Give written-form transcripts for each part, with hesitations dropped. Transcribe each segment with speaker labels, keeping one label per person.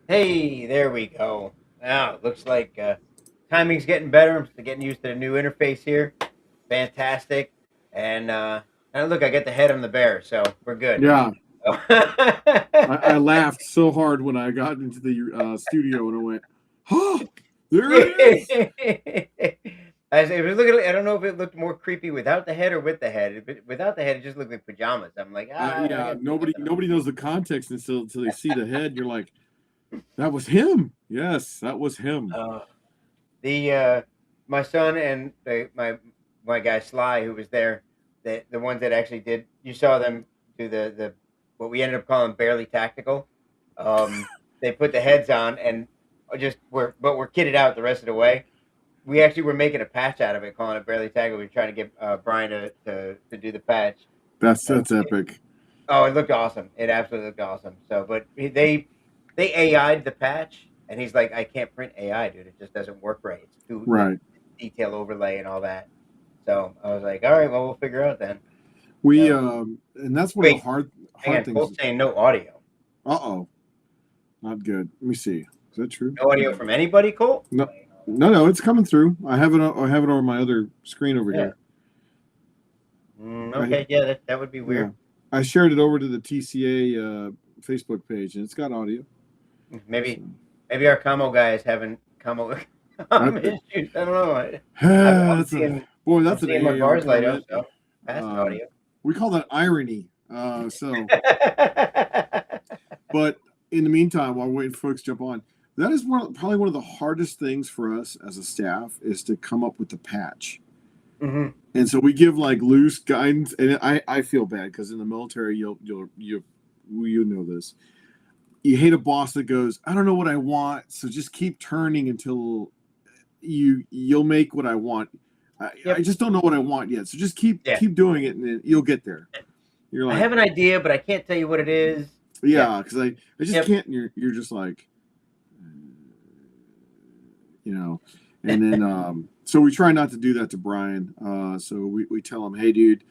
Speaker 1: Hey, there we go. Now it looks like timing's getting better. I'm still getting used to the new interface here. Fantastic. And look, I get the head on the bear, so we're good.
Speaker 2: Yeah, I laughed so hard when I got into the studio and I went, "Oh, there it is!"
Speaker 1: It was looking. I don't know if it looked more creepy without the head or with the head. Without the head, it just looked like pajamas. I'm like, I
Speaker 2: Yeah,
Speaker 1: got
Speaker 2: nobody knows the context until they see the head. You're like, "That was him." Yes, that was him.
Speaker 1: the my son and my guy Sly, who was there, the ones that actually did. You saw them do the what we ended up calling barely tactical. They put the heads on and we're kitted out the rest of the way. We actually were making a patch out of it, calling it barely tactical. We were trying to get Brian to do the patch.
Speaker 2: That's epic.
Speaker 1: Oh, it looked awesome. It absolutely looked awesome. So, but they AI'd the patch, and he's like, I can't print AI, dude. It just doesn't work right. It's too the
Speaker 2: Right.
Speaker 1: detail overlay and all that. So I was like, all right, well, we'll figure out then.
Speaker 2: We
Speaker 1: So,
Speaker 2: and that's one of the
Speaker 1: wait, hang
Speaker 2: hard
Speaker 1: on.
Speaker 2: things.
Speaker 1: Cole's saying no audio.
Speaker 2: Uh-oh, not good. Let me see. Is that true?
Speaker 1: No audio from anybody, Cole?
Speaker 2: No, no, it's coming through. I have it. I have it on my other screen over
Speaker 1: Yeah.
Speaker 2: here.
Speaker 1: Okay, yeah, that would be weird.
Speaker 2: Yeah, I shared it over to the TCA Facebook page, and it's got audio.
Speaker 1: Maybe
Speaker 2: So,
Speaker 1: maybe our camo guy is having camo issues. I don't know. I'm
Speaker 2: that's
Speaker 1: seeing I'm
Speaker 2: that's an
Speaker 1: seeing my
Speaker 2: AAR
Speaker 1: bars light up,
Speaker 2: comment.
Speaker 1: so that's audio.
Speaker 2: We call that irony. But in the meantime, while we're waiting for folks to jump on, that is probably one of the hardest things for us as a staff is to come up with the patch.
Speaker 1: Mm-hmm.
Speaker 2: And so we give like loose guidance, and I feel bad because in the military you know this. You hate a boss that goes, I don't know what I want, so just keep turning until you'll make what I want. I just don't know what I want yet, so just keep doing it, and then you'll get there. You're like,
Speaker 1: I have an idea, but I can't tell you what it is.
Speaker 2: Yeah, because I just can't. And you're just like, and then so we try not to do that to Brian. So we tell him, hey, dude,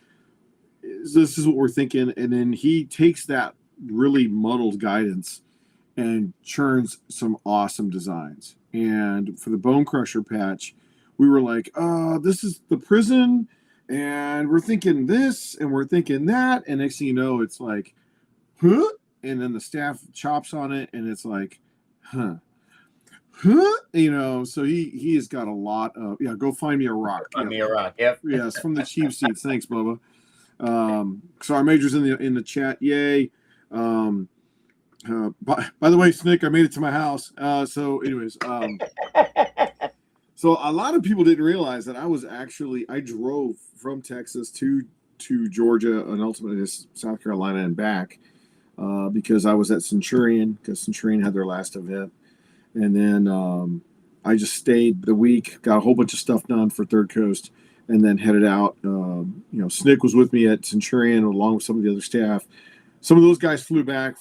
Speaker 2: this is what we're thinking, and then he takes that really muddled guidance and churns some awesome designs. And for the Bone Crusher patch, we were like, this is the prison, and we're thinking this, and we're thinking that, and next thing you know, it's like, huh? And then the staff chops on it, and it's like, huh? So he has got a lot of go find me a rock.
Speaker 1: Find me a rock. Yep.
Speaker 2: Yes, from the chief seats. Thanks, Bubba. So our major's in the chat. Yay. By the way, Snick, I made it to my house. So anyways, so a lot of people didn't realize that I drove from Texas to Georgia and ultimately to South Carolina and back because I was at Centurion because Centurion had their last event. And then I just stayed the week, got a whole bunch of stuff done for Third Coast, and then headed out. Snick was with me at Centurion along with some of the other staff. Some of those guys flew back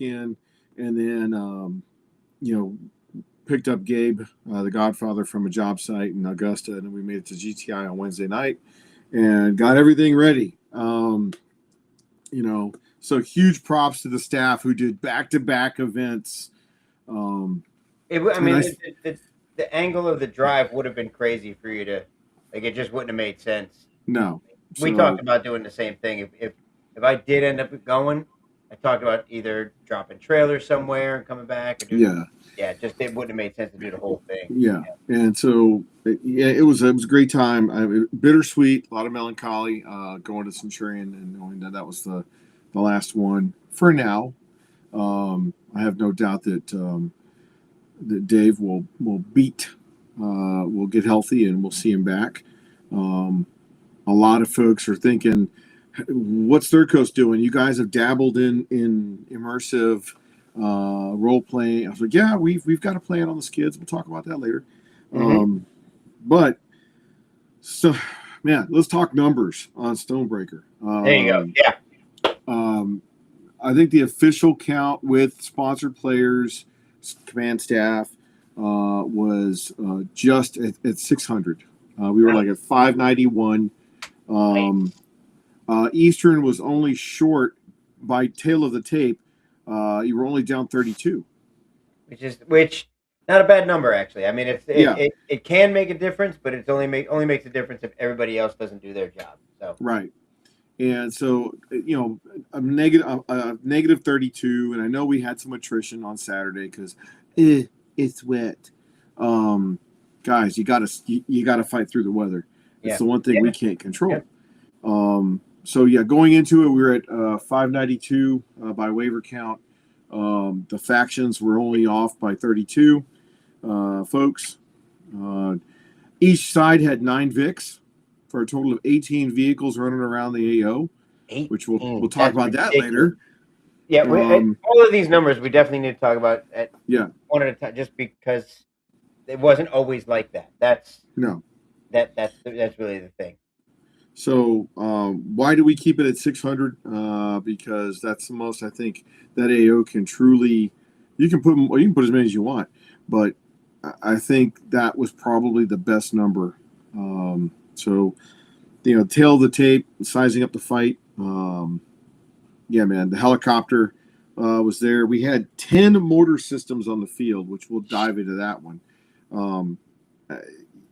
Speaker 2: in, and then, picked up Gabe, the Godfather, from a job site in Augusta, and then we made it to GTI on Wednesday night and got everything ready. So huge props to the staff who did back-to-back events.
Speaker 1: The angle of the drive would have been crazy for you to, like, it just wouldn't have made sense.
Speaker 2: No.
Speaker 1: We talked about doing the same thing. If I did end up going, I talked about either dropping trailers somewhere and coming back. Or it wouldn't have made sense to do the whole thing.
Speaker 2: Yeah. And so, it was a great time. Bittersweet, a lot of melancholy going to Centurion and knowing that was the last one for now. I have no doubt that Dave will get healthy and we'll see him back. A lot of folks are thinking, what's Third Coast doing? You guys have dabbled in immersive role playing. I was like, yeah, we've got a plan on the skids. We'll talk about that later.
Speaker 1: Mm-hmm.
Speaker 2: But so, man, let's talk numbers on Stonebreaker.
Speaker 1: There you go. Yeah.
Speaker 2: I think the official count with sponsored players, command staff, was just at 600. We were like at 591. Eastern was only short by tail of the tape. You were only down 32.
Speaker 1: which not a bad number actually. I mean,
Speaker 2: Yeah,
Speaker 1: it can make a difference, but it's only makes a difference if everybody else doesn't do their job. So
Speaker 2: right. And so, a negative 32, and I know we had some attrition on Saturday because it's wet. Um, Guys, you gotta fight through the weather. It's
Speaker 1: yeah,
Speaker 2: the one thing
Speaker 1: yeah,
Speaker 2: we can't
Speaker 1: yeah.
Speaker 2: control. So yeah, going into it, we were at 592 by waiver count. The factions were only off by 32 folks. Uh, each side had 9 VICs for a total of 18 vehicles running around the AO, which we'll
Speaker 1: 18.
Speaker 2: talk
Speaker 1: That's
Speaker 2: about that
Speaker 1: ridiculous.
Speaker 2: later.
Speaker 1: Yeah,
Speaker 2: Um,
Speaker 1: all of these numbers we definitely need to talk about at
Speaker 2: yeah,
Speaker 1: one at a time, just because it wasn't always like that.
Speaker 2: no.
Speaker 1: That's really the thing.
Speaker 2: So why do we keep it at 600? Because that's the most I think that AO can truly. You can put as many as you want, but I think that was probably the best number. So tail of the tape, sizing up the fight. Yeah, man, the helicopter was there. We had 10 mortar systems on the field, which we'll dive into that one. Um, uh,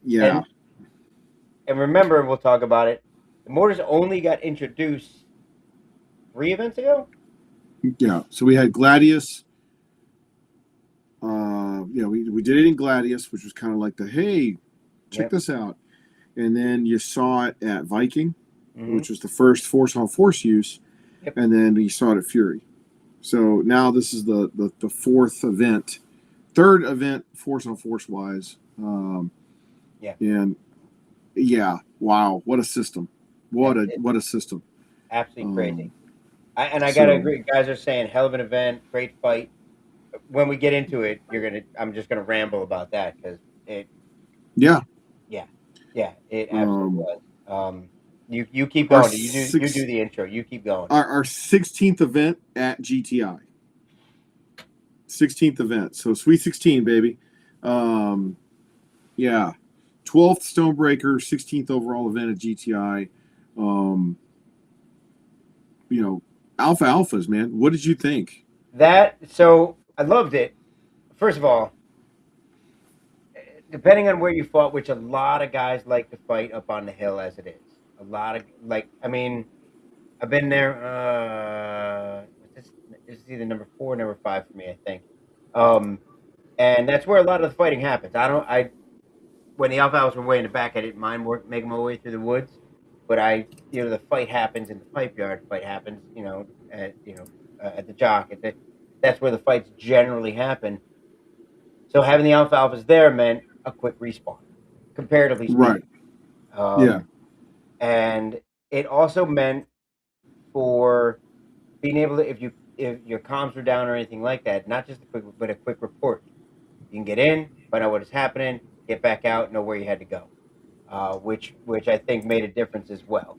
Speaker 2: yeah,
Speaker 1: And remember, we'll talk about it. The mortars only got introduced 3 events ago.
Speaker 2: yeah. So we had Gladius. We did it in Gladius, which was kind of like hey, check
Speaker 1: Yep.
Speaker 2: this out. And then you saw it at Viking,
Speaker 1: Mm-hmm.
Speaker 2: which was the first force on force use.
Speaker 1: Yep.
Speaker 2: And then you saw it at Fury. So now this is the fourth event, third event force on force wise.
Speaker 1: Yeah.
Speaker 2: And yeah, wow, what a system! What a system!
Speaker 1: Absolutely crazy. I
Speaker 2: So
Speaker 1: gotta agree. Guys are saying hell of an event, great fight. When we get into it, I'm just gonna ramble about that because it.
Speaker 2: yeah,
Speaker 1: Yeah, yeah, it absolutely
Speaker 2: um,
Speaker 1: was. You keep
Speaker 2: our
Speaker 1: going. You do the intro. You keep going.
Speaker 2: our 16th event at GTI. 16th event. So Sweet 16, baby. Yeah. 12th Stonebreaker, 16th overall event at GTI. Um, Alphas, man. What did you think?
Speaker 1: So I loved it. First of all, depending on where you fought, which a lot of guys like to fight up on the hill as it is. A lot of I mean, I've been there. This is either number 4 or number 5 for me, I think. And that's where a lot of the fighting happens. When the alphas were way in the back, I didn't mind making my way through the woods, but the fight happens in the pipe yard. Fight happens, at the jock. That's where the fights generally happen. So having the alphas there meant a quick respawn, comparatively
Speaker 2: Right.
Speaker 1: speaking.
Speaker 2: Yeah.
Speaker 1: And it also meant for being able to, if your comms were down or anything like that, not just a quick report. You can get in, find out what is happening, get back out, know where you had to go, which I think made a difference as well.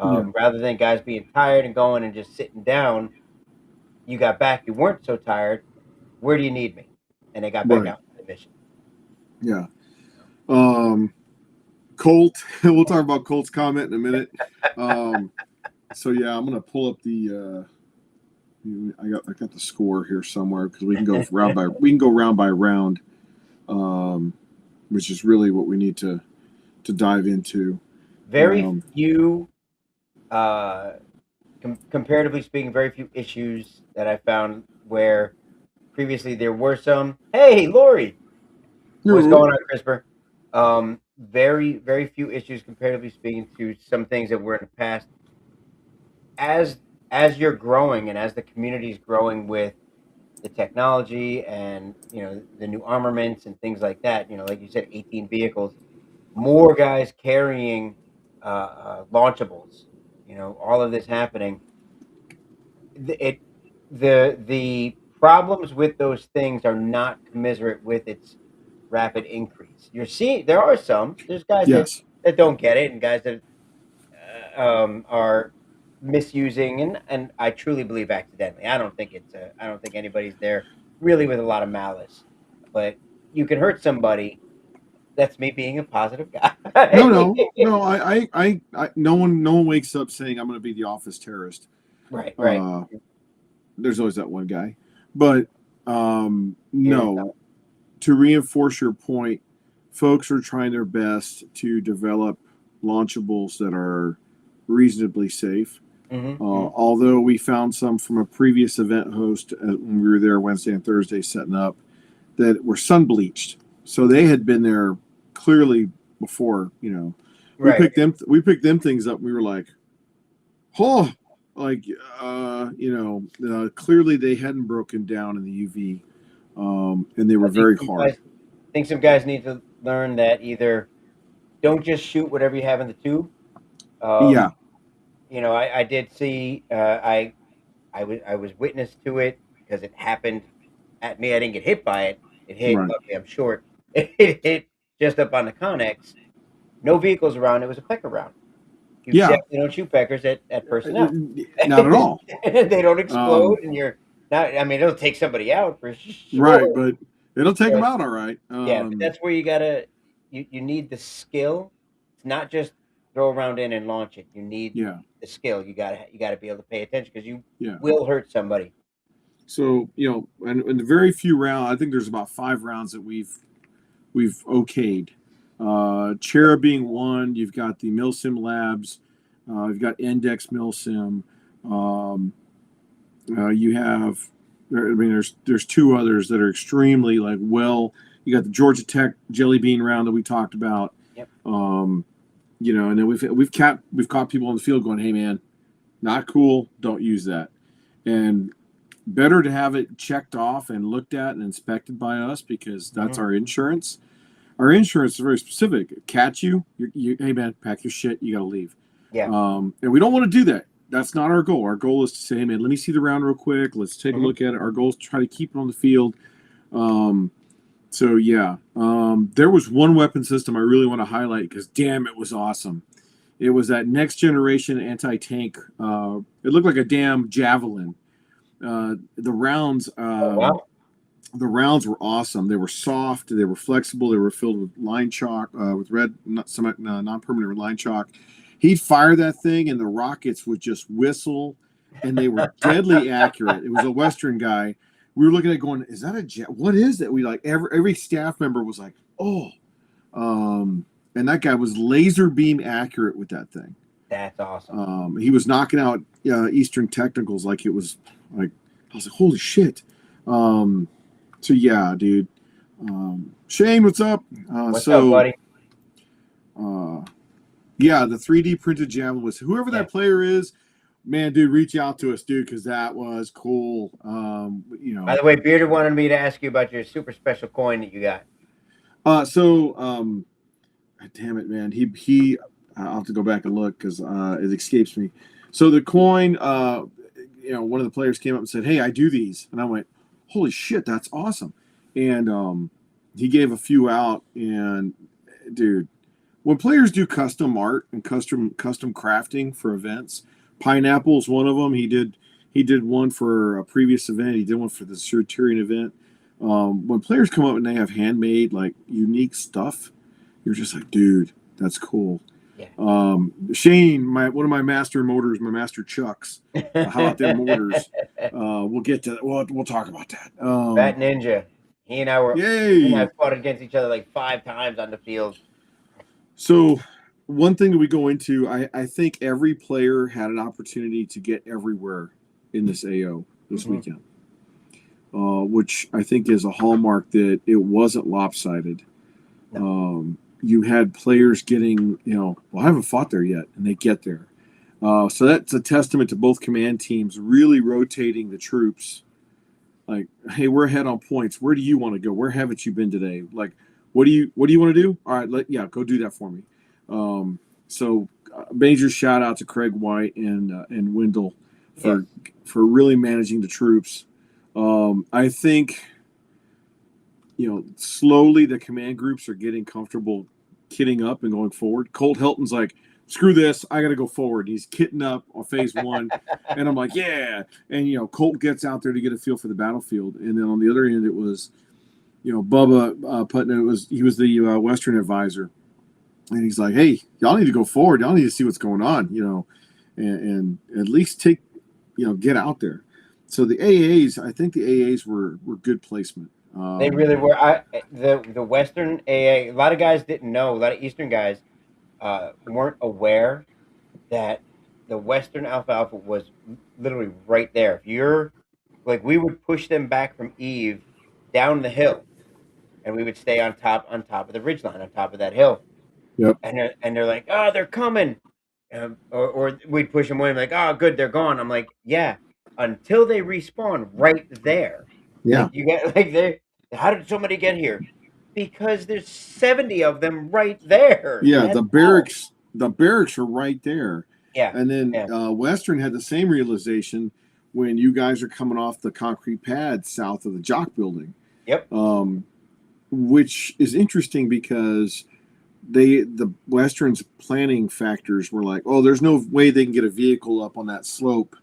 Speaker 2: Yeah.
Speaker 1: Rather than guys being tired and going and just sitting down, you got back, you weren't so tired. Where do you need me? And they got back
Speaker 2: Right.
Speaker 1: out to the mission.
Speaker 2: Yeah. Colt. We'll talk about Colt's comment in a minute. So yeah, I'm gonna pull up the. I got the score here somewhere because we can go round by round, which is really what we need to dive into.
Speaker 1: Very few, comparatively speaking, very few issues that I found where previously there were some. Hey, Lori, what's going on, CRISPR? Very, very few issues comparatively speaking to some things that were in the past. As you're growing and as the community is growing with the technology and the new armaments and things like that, like you said, 18 vehicles, more guys carrying launchables, all of this happening. The problems with those things are not commensurate with its rapid increase. There's guys
Speaker 2: Yes.
Speaker 1: that don't get it, and guys that are misusing, and I truly believe accidentally. I don't think anybody's there really with a lot of malice, but you can hurt somebody. That's me being a positive guy.
Speaker 2: No. No one wakes up saying I'm going to be the office terrorist.
Speaker 1: Right.
Speaker 2: There's always that one guy, but No. To reinforce your point, folks are trying their best to develop launchables that are reasonably safe. Although we found some from a previous event host when we were there Wednesday and Thursday setting up that were sun bleached, so they had been there clearly before. We
Speaker 1: Right.
Speaker 2: picked them things up. And we were like, oh, like clearly they hadn't broken down in the UV, and they were very hard.
Speaker 1: I think some guys need to learn that either don't just shoot whatever you have in the tube.
Speaker 2: Yeah.
Speaker 1: I did see. I was witness to it because it happened at me. I didn't get hit by it. It hit.
Speaker 2: Right.
Speaker 1: Luckily, I'm short. It hit just up on the Connex. No vehicles around. It was a pecker round. You definitely don't shoot peckers at personnel.
Speaker 2: Not at all.
Speaker 1: They don't explode, and you're not. I mean, it'll take somebody out for sure.
Speaker 2: Right, but it'll take them out all right.
Speaker 1: Yeah, but that's where you gotta. You need the skill. It's not just throw a round in and launch it. You need the skill. You gotta be able to pay attention because you will hurt somebody.
Speaker 2: So and in the very few rounds, I think there's about 5 rounds that we've okayed. Chera being one. You've got the Milsim Labs. You've got Index Milsim. You have. I mean, there's 2 others that are extremely well. You got the Georgia Tech Jelly Bean round that we talked about.
Speaker 1: Yep.
Speaker 2: And then we've caught people in the field going, "Hey man, not cool. Don't use that." And better to have it checked off and looked at and inspected by us because that's our insurance. Our insurance is very specific. Catch you, hey man, pack your shit. You got to leave.
Speaker 1: Yeah.
Speaker 2: And we don't want to do that. That's not our goal. Our goal is to say, hey man, let me see the round real quick. Let's take a look at it. Our goal is to try to keep it on the field. There was one weapon system I really want to highlight because damn, it was awesome. It was that next generation anti-tank. It looked like a damn javelin. The rounds. The rounds were awesome. They were soft. They were flexible. They were filled with line chalk, with red, non-permanent line chalk. He'd fire that thing, and the rockets would just whistle, and they were deadly accurate. It was a Western guy. We were looking at it going, is that a jet? What is that? We every staff member was like, oh. And that guy was laser beam accurate with that thing.
Speaker 1: That's awesome.
Speaker 2: He was knocking out Eastern Technicals like it was like, I was like, holy shit. So yeah, dude. Shane, what's up?
Speaker 1: What's up, buddy?
Speaker 2: Yeah, the 3D printed javelin was whoever that player is, man, dude, reach out to us, dude, because that was cool.
Speaker 1: By the way, Bearded wanted me to ask you about your super special coin that you got.
Speaker 2: Damn it, man. He I'll have to go back and look because it escapes me. So the coin, one of the players came up and said, "Hey, I do these," and I went, "Holy shit, that's awesome!" And he gave a few out, and dude, when players do custom art and custom crafting for events, Pineapple is one of them. He did one for a previous event. He did one for the Centurion event. When players come up and they have handmade unique stuff, you're just like, dude, that's cool. Yeah. Shane, one of my master motors, my master chucks, how about them motors? We'll get to that. We'll talk about that.
Speaker 1: Bat Ninja. He and I fought against each other 5 times on the field.
Speaker 2: So one thing that we go into, I think every player had an opportunity to get everywhere in this AO this weekend, which I think is a hallmark that it wasn't lopsided. No. You had players getting, I haven't fought there yet, and they get there. So that's a testament to both command teams really rotating the troops. Like, hey, we're ahead on points. Where do you want to go? Where haven't you been today? Like, what do you want to do? All right, go do that for me. So major shout out to Craig White and Wendell for really managing the troops. I think slowly the command groups are getting comfortable kitting up and going forward. Colt Helton's like, screw this, I got to go forward. He's kitting up on phase 1, and I'm like, yeah. And Colt gets out there to get a feel for the battlefield, and then on the other end it was, Bubba Putnam. He was the Western advisor, and he's like, hey, y'all need to go forward. Y'all need to see what's going on, and at least get out there. So the AAs, I think the AAs were good placement.
Speaker 1: They really were. The Western AA. A lot of guys didn't know. A lot of Eastern guys weren't aware that the Western Alpha Alpha was literally right there. If you're like, we would push them back from Eve down the hill, and we would stay on top of the ridge line, on top of that hill.
Speaker 2: Yep.
Speaker 1: And they're like, oh, they're coming, or we'd push them away, and like, oh, good, they're gone. I'm like, yeah, until they respawn right there.
Speaker 2: Yeah.
Speaker 1: Like you get like they. How did somebody get here? Because there's 70 of them right there.
Speaker 2: Yeah.
Speaker 1: That's
Speaker 2: The barracks are right there.
Speaker 1: yeah,
Speaker 2: And then
Speaker 1: yeah,
Speaker 2: Western had the same realization when you guys are coming off the concrete pad south of the Jock building.
Speaker 1: yep.
Speaker 2: Which is interesting because the Western's planning factors were like, oh, there's no way they can get a vehicle up on that slope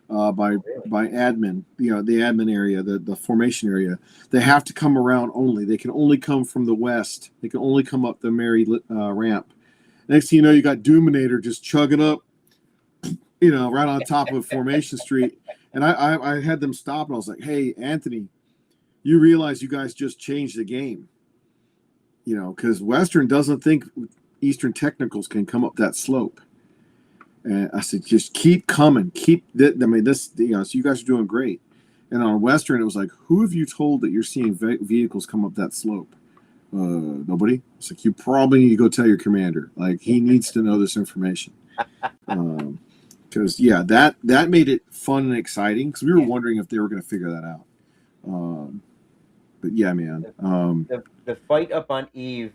Speaker 2: by admin, the admin area, the formation area. They have to come around only. They can only come from the west. They can only come up the Mary ramp. Next thing you know, you got Doominator just chugging up, right on top of Formation Street. And I had them stop, and I was like, hey, Anthony, you realize you guys just changed the game, because Western doesn't think Eastern Technicals can come up that slope. And I said, just keep coming, so you guys are doing great. And on Western, it was like, who have you told that you're seeing vehicles come up that slope? Nobody. It's like, you probably need to go tell your commander. Like, he needs to know this information. Because that made it fun and exciting, because we were wondering if they were going to figure that out. But yeah, man.
Speaker 1: The fight up on Eve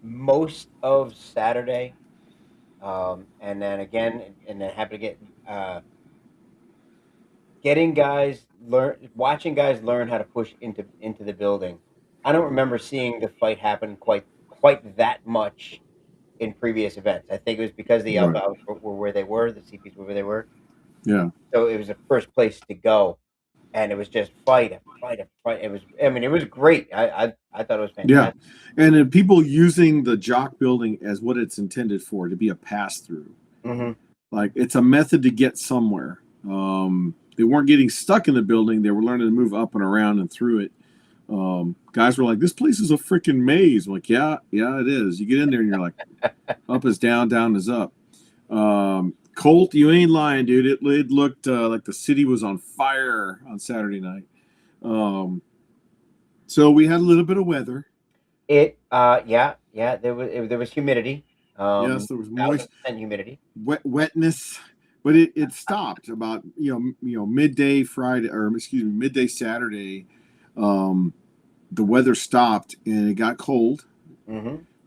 Speaker 1: most of Saturday, and then again, and then happen to get watching guys learn how to push into the building. I don't remember seeing the fight happen quite that much in previous events. I think it was because the
Speaker 2: Right.
Speaker 1: Alpha were where they were, the CPs were where they were.
Speaker 2: Yeah.
Speaker 1: So it was the first place to go, and it was just fight after fight after fight. It was great. I thought it was fantastic.
Speaker 2: Yeah, and then people using the Jock building as what it's intended for, to be a pass through.
Speaker 1: Mm-hmm.
Speaker 2: Like, it's a method to get somewhere. They weren't getting stuck in the building. They were learning to move up and around and through it. Guys were like, this place is a freaking maze. I'm like, yeah, it is. You get in there and you're like, up is down, down is up. Colt, you ain't lying, dude. It looked like the city was on fire on Saturday night. So we had a little bit of weather.
Speaker 1: There was humidity.
Speaker 2: Yes, there was moist
Speaker 1: humidity.
Speaker 2: wetness, but it stopped about midday Friday, or excuse me, midday Saturday. The weather stopped and it got cold,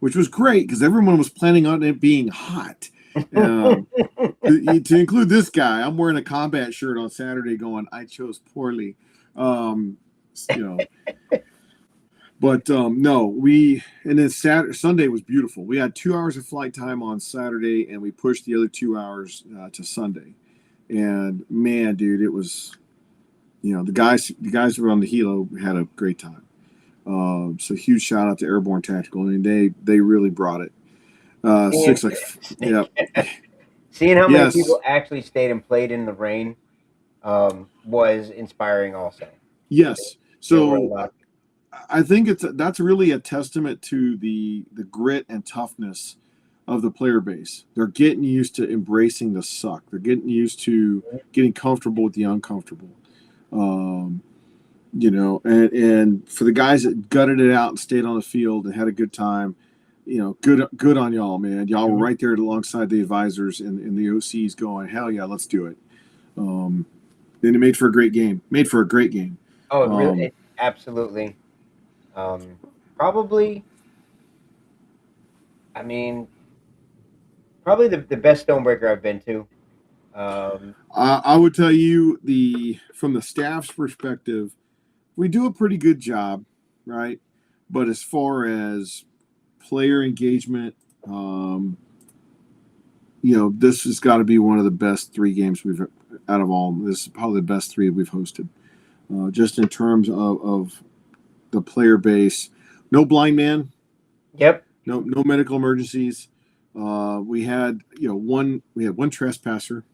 Speaker 2: which was great because everyone was planning on it being hot. To include this guy, I'm wearing a combat shirt on Saturday going, I chose poorly. But no, and then Sunday was beautiful. We had 2 hours of flight time on Saturday, and we pushed the other 2 hours to Sunday. And man, dude, it was, the guys who were on the helo had a great time. So huge shout out to Airborne Tactical. I mean, they really brought it.
Speaker 1: Seeing how many people actually stayed and played in the rain was inspiring also.
Speaker 2: Yes. So I think that's really a testament to the grit and toughness of the player base. They're getting used to embracing the suck. They're getting used to getting comfortable with the uncomfortable. And for the guys that gutted it out and stayed on the field and had a good time, good on y'all, man. Y'all were right there alongside the advisors and the OCs going, hell yeah, let's do it. Then it made for a great game.
Speaker 1: Oh, it really, absolutely. Probably the best Stonebreaker I've been to.
Speaker 2: I would tell you, from the staff's perspective, we do a pretty good job, right? But as far as player engagement, this has got to be one of the best 3 games we've out of all. This is probably the best 3 we've hosted, just in terms of the player base. No blind man.
Speaker 1: Yep.
Speaker 2: No medical emergencies. We had one trespasser,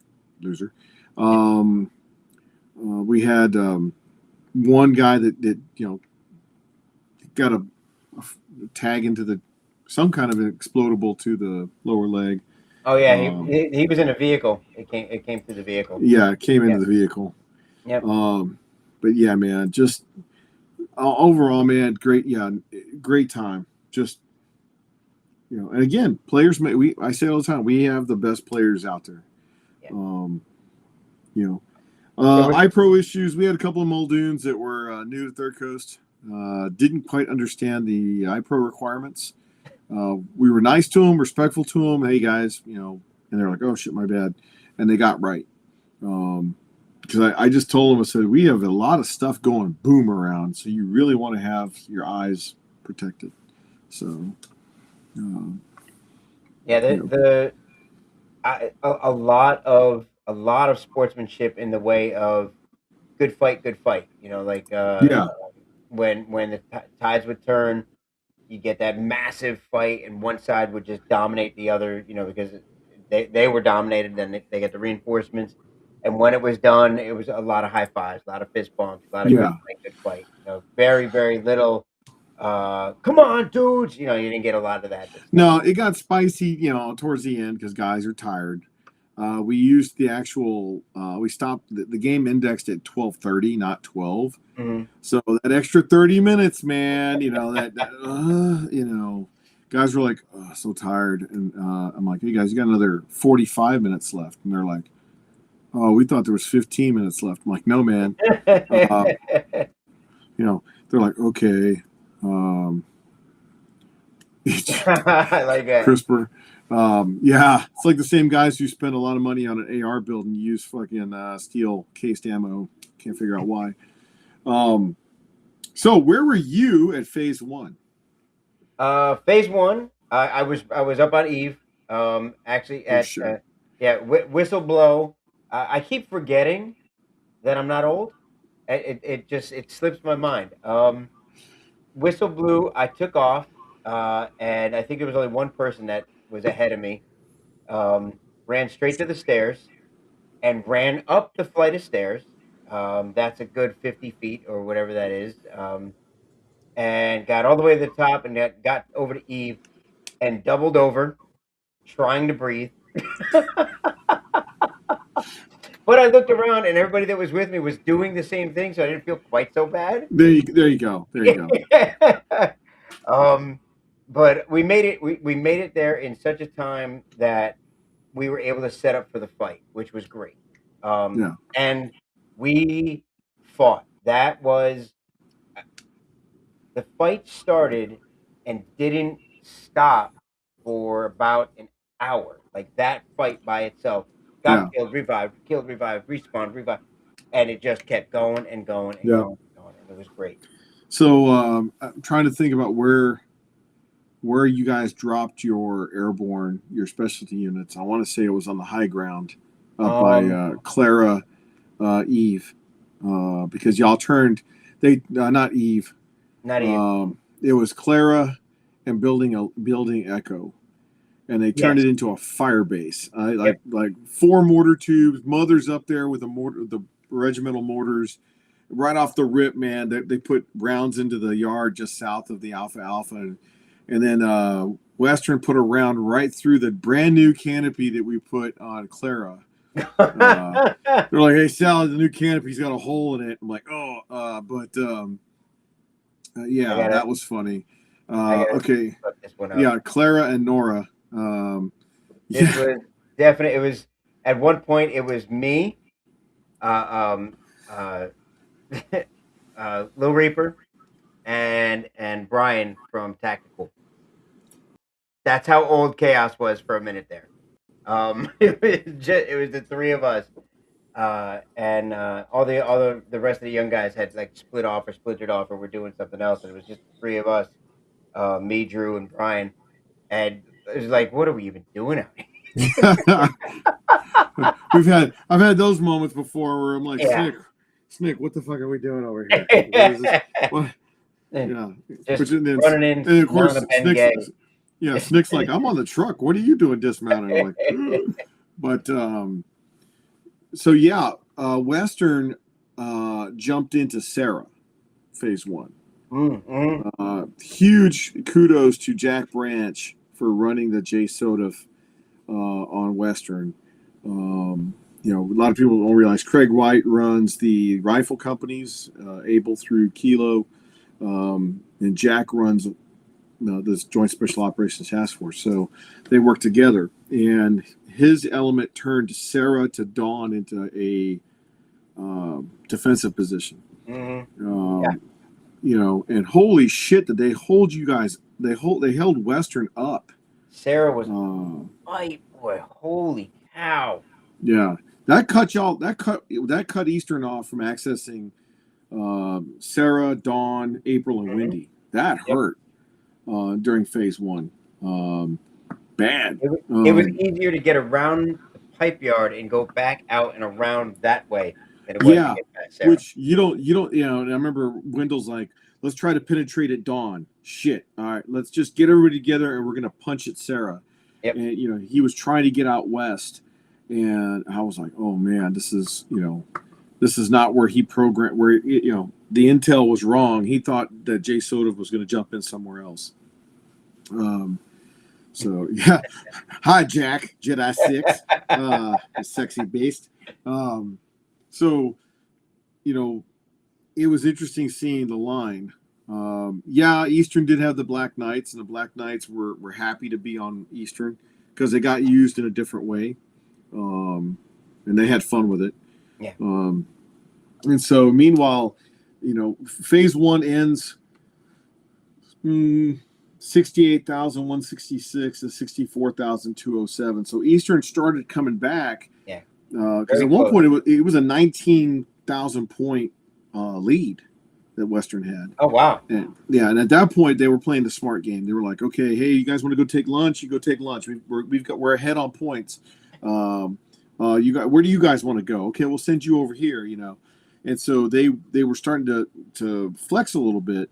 Speaker 2: loser. we had one guy that got a tag into some kind of an explodable to the lower leg.
Speaker 1: Oh yeah, he was in a vehicle. It came through the vehicle.
Speaker 2: Yeah, it came into
Speaker 1: Yep.
Speaker 2: the vehicle.
Speaker 1: Yep.
Speaker 2: But yeah, man, just overall, man, great time. Just and again, players. I say all the time, we have the best players out there.
Speaker 1: Yeah.
Speaker 2: iPro issues. We had a couple of Muldoons that were new to Third Coast. Didn't quite understand the iPro requirements. We were nice to them, respectful to them. Hey guys, and they're like, "Oh shit, my bad," and they got right. Because I just told them, I said, we have a lot of stuff going boom around, so you really want to have your eyes protected. So,
Speaker 1: a lot of sportsmanship in the way of good fight. When the tides would turn, you get that massive fight, and one side would just dominate the other, because they were dominated, then they get the reinforcements. And when it was done, it was a lot of high fives, a lot of fist bumps, a lot of good fight. Very, very little. Come on, dudes! You didn't get a lot of that.
Speaker 2: No, it got spicy, towards the end because guys are tired. We used the actual. We stopped the game indexed at 12:30, not 12.
Speaker 1: Mm-hmm.
Speaker 2: So that extra 30 minutes, man, guys were like, oh, so tired, and I'm like, hey guys, you got another 45 minutes left, and they're like, oh, we thought there was 15 minutes left. I'm like, no, man. They're like, okay.
Speaker 1: I like that.
Speaker 2: CRISPR. It's like the same guys who spend a lot of money on an AR build and use fucking steel cased ammo. Can't figure out why. So where were you at phase one?
Speaker 1: Phase one, I was up on Eve. Actually at whistle blow. I keep forgetting that I'm not old. It slips my mind. Whistle blew. I took off, and I think there was only one person that was ahead of me. Ran straight to the stairs, and ran up the flight of stairs. That's a good 50 feet or whatever that is. And got all the way to the top, and got over to Eve, and doubled over, trying to breathe. But I looked around, and everybody that was with me was doing the same thing, so I didn't feel quite so bad.
Speaker 2: There you go.
Speaker 1: But we made it. We made it there in such a time that we were able to set up for the fight, which was great. And we fought. That was the fight started and didn't stop for about an hour. Like that fight by itself. Got killed, revived, respawned, revived, and it just kept going and going and going and going, and it was great.
Speaker 2: So I'm trying to think about where you guys dropped your airborne, your specialty units. I want to say it was on the high ground up by Clara, Eve, because y'all turned. Not Eve.
Speaker 1: Not Eve.
Speaker 2: It was Clara and building Echo. And they turned it into a fire base. Like 4 mortar tubes, mothers up there with the regimental mortars. Right off the rip, man, they put rounds into the yard just south of the Alpha, and then Western put a round right through the brand new canopy that we put on Clara. They're like, "Hey, Sal, the new canopy's got a hole in it." I'm like, "Oh, that was funny." Okay, Clara and Nora.
Speaker 1: It was definitely. It was at one point. It was me, Lil Reaper, and Brian from Tactical. That's how old Chaos was for a minute there. It was the 3 of us, and all the rest of the young guys had like split off or splintered off or were doing something else, and it was just the 3 of us, me, Drew, and Brian, and it was like, what are we even doing out here?
Speaker 2: I've had those moments before where I'm like, Snick, what the fuck are we doing over here?
Speaker 1: Just running in.
Speaker 2: And of course, Snick's like, I'm on the truck. What are you doing dismounting? I'm like, but Western, jumped into Sarah, phase 1.
Speaker 1: Mm-hmm.
Speaker 2: Huge kudos to Jack Branch for running the J Soda on Western. A lot of people don't realize Craig White runs the rifle companies, Able through Kilo, and Jack runs this Joint Special Operations Task Force. So they work together, and his element turned Sarah to Dawn into a defensive position.
Speaker 1: Mm-hmm.
Speaker 2: And holy shit, did they hold you guys? They held Western up.
Speaker 1: Sarah was fight, boy. Holy cow!
Speaker 2: Yeah, that cut Eastern off from accessing Sarah, Dawn, April, and Windy. That hurt during phase 1. Bad.
Speaker 1: It was easier to get around the pipe yard and go back out and around that way than it was to get past Sarah.
Speaker 2: Which you don't. And I remember Wendell's like, let's try to penetrate at Dawn. Shit. All right, let's just get everybody together and we're gonna punch at Sarah.
Speaker 1: Yep.
Speaker 2: And he was trying to get out west, and I was like, oh man, this is not where he programmed. Where the intel was wrong. He thought that Jay Soda was going to jump in somewhere else. So yeah, hi Jack, Jedi 6, sexy beast. So it was interesting seeing the line. Eastern did have the Black Knights, and the Black Knights were happy to be on Eastern because they got used in a different way, and they had fun with it.
Speaker 1: Yeah.
Speaker 2: And so meanwhile, phase 1 ends 68,166 to 64,207. So Eastern started coming back.
Speaker 1: Yeah.
Speaker 2: Because at one point it was a 19,000 point lead that Western had.
Speaker 1: Oh wow!
Speaker 2: And at that point they were playing the smart game. They were like, okay, hey, you guys want to go take lunch? You go take lunch. We're ahead on points. Where do you guys want to go? Okay, we'll send you over here. And so they were starting to flex a little bit,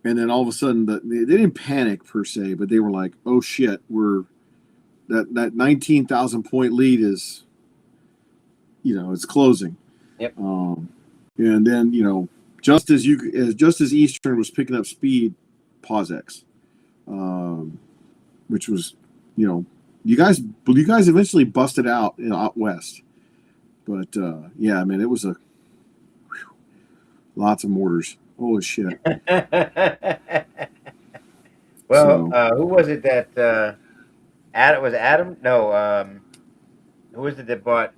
Speaker 2: and then all of a sudden they didn't panic per se, but they were like, oh shit, that 19,000 point lead is it's closing.
Speaker 1: Yep.
Speaker 2: And then just as Eastern was picking up speed, POSX, which was you guys eventually busted out west, but it was lots of mortars. Holy shit.
Speaker 1: Well, who was it that Adam was Adam? No, who was it that bought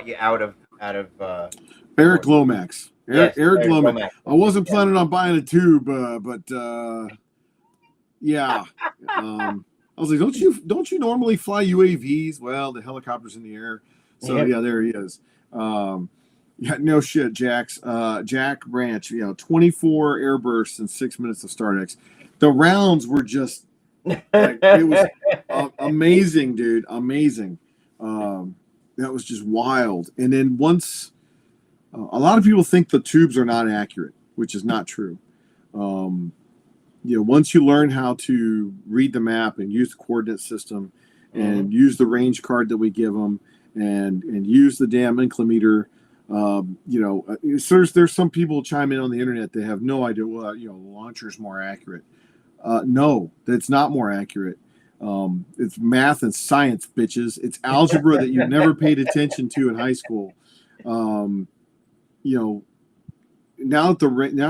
Speaker 1: you out of
Speaker 2: Eric Lomax.
Speaker 1: Yes,
Speaker 2: Eric Lomax. I wasn't planning on buying a tube, but yeah. I was like, don't you normally fly UAVs? Well, the helicopter's in the air. So yeah, there he is. Yeah, no shit, Jack Branch, 24 airbursts in 6 minutes of StartX. The rounds were just it was amazing, dude. Amazing. That was just wild. And then once a lot of people think the tubes are not accurate, which is not true. Once you learn how to read the map and use the coordinate system and use the range card that we give them and use the damn inclinometer, there's some people chime in on the internet that have no idea. Well, the launcher's more accurate. No, that's not more accurate. It's math and science, bitches. It's algebra that you never paid attention to in high school. Now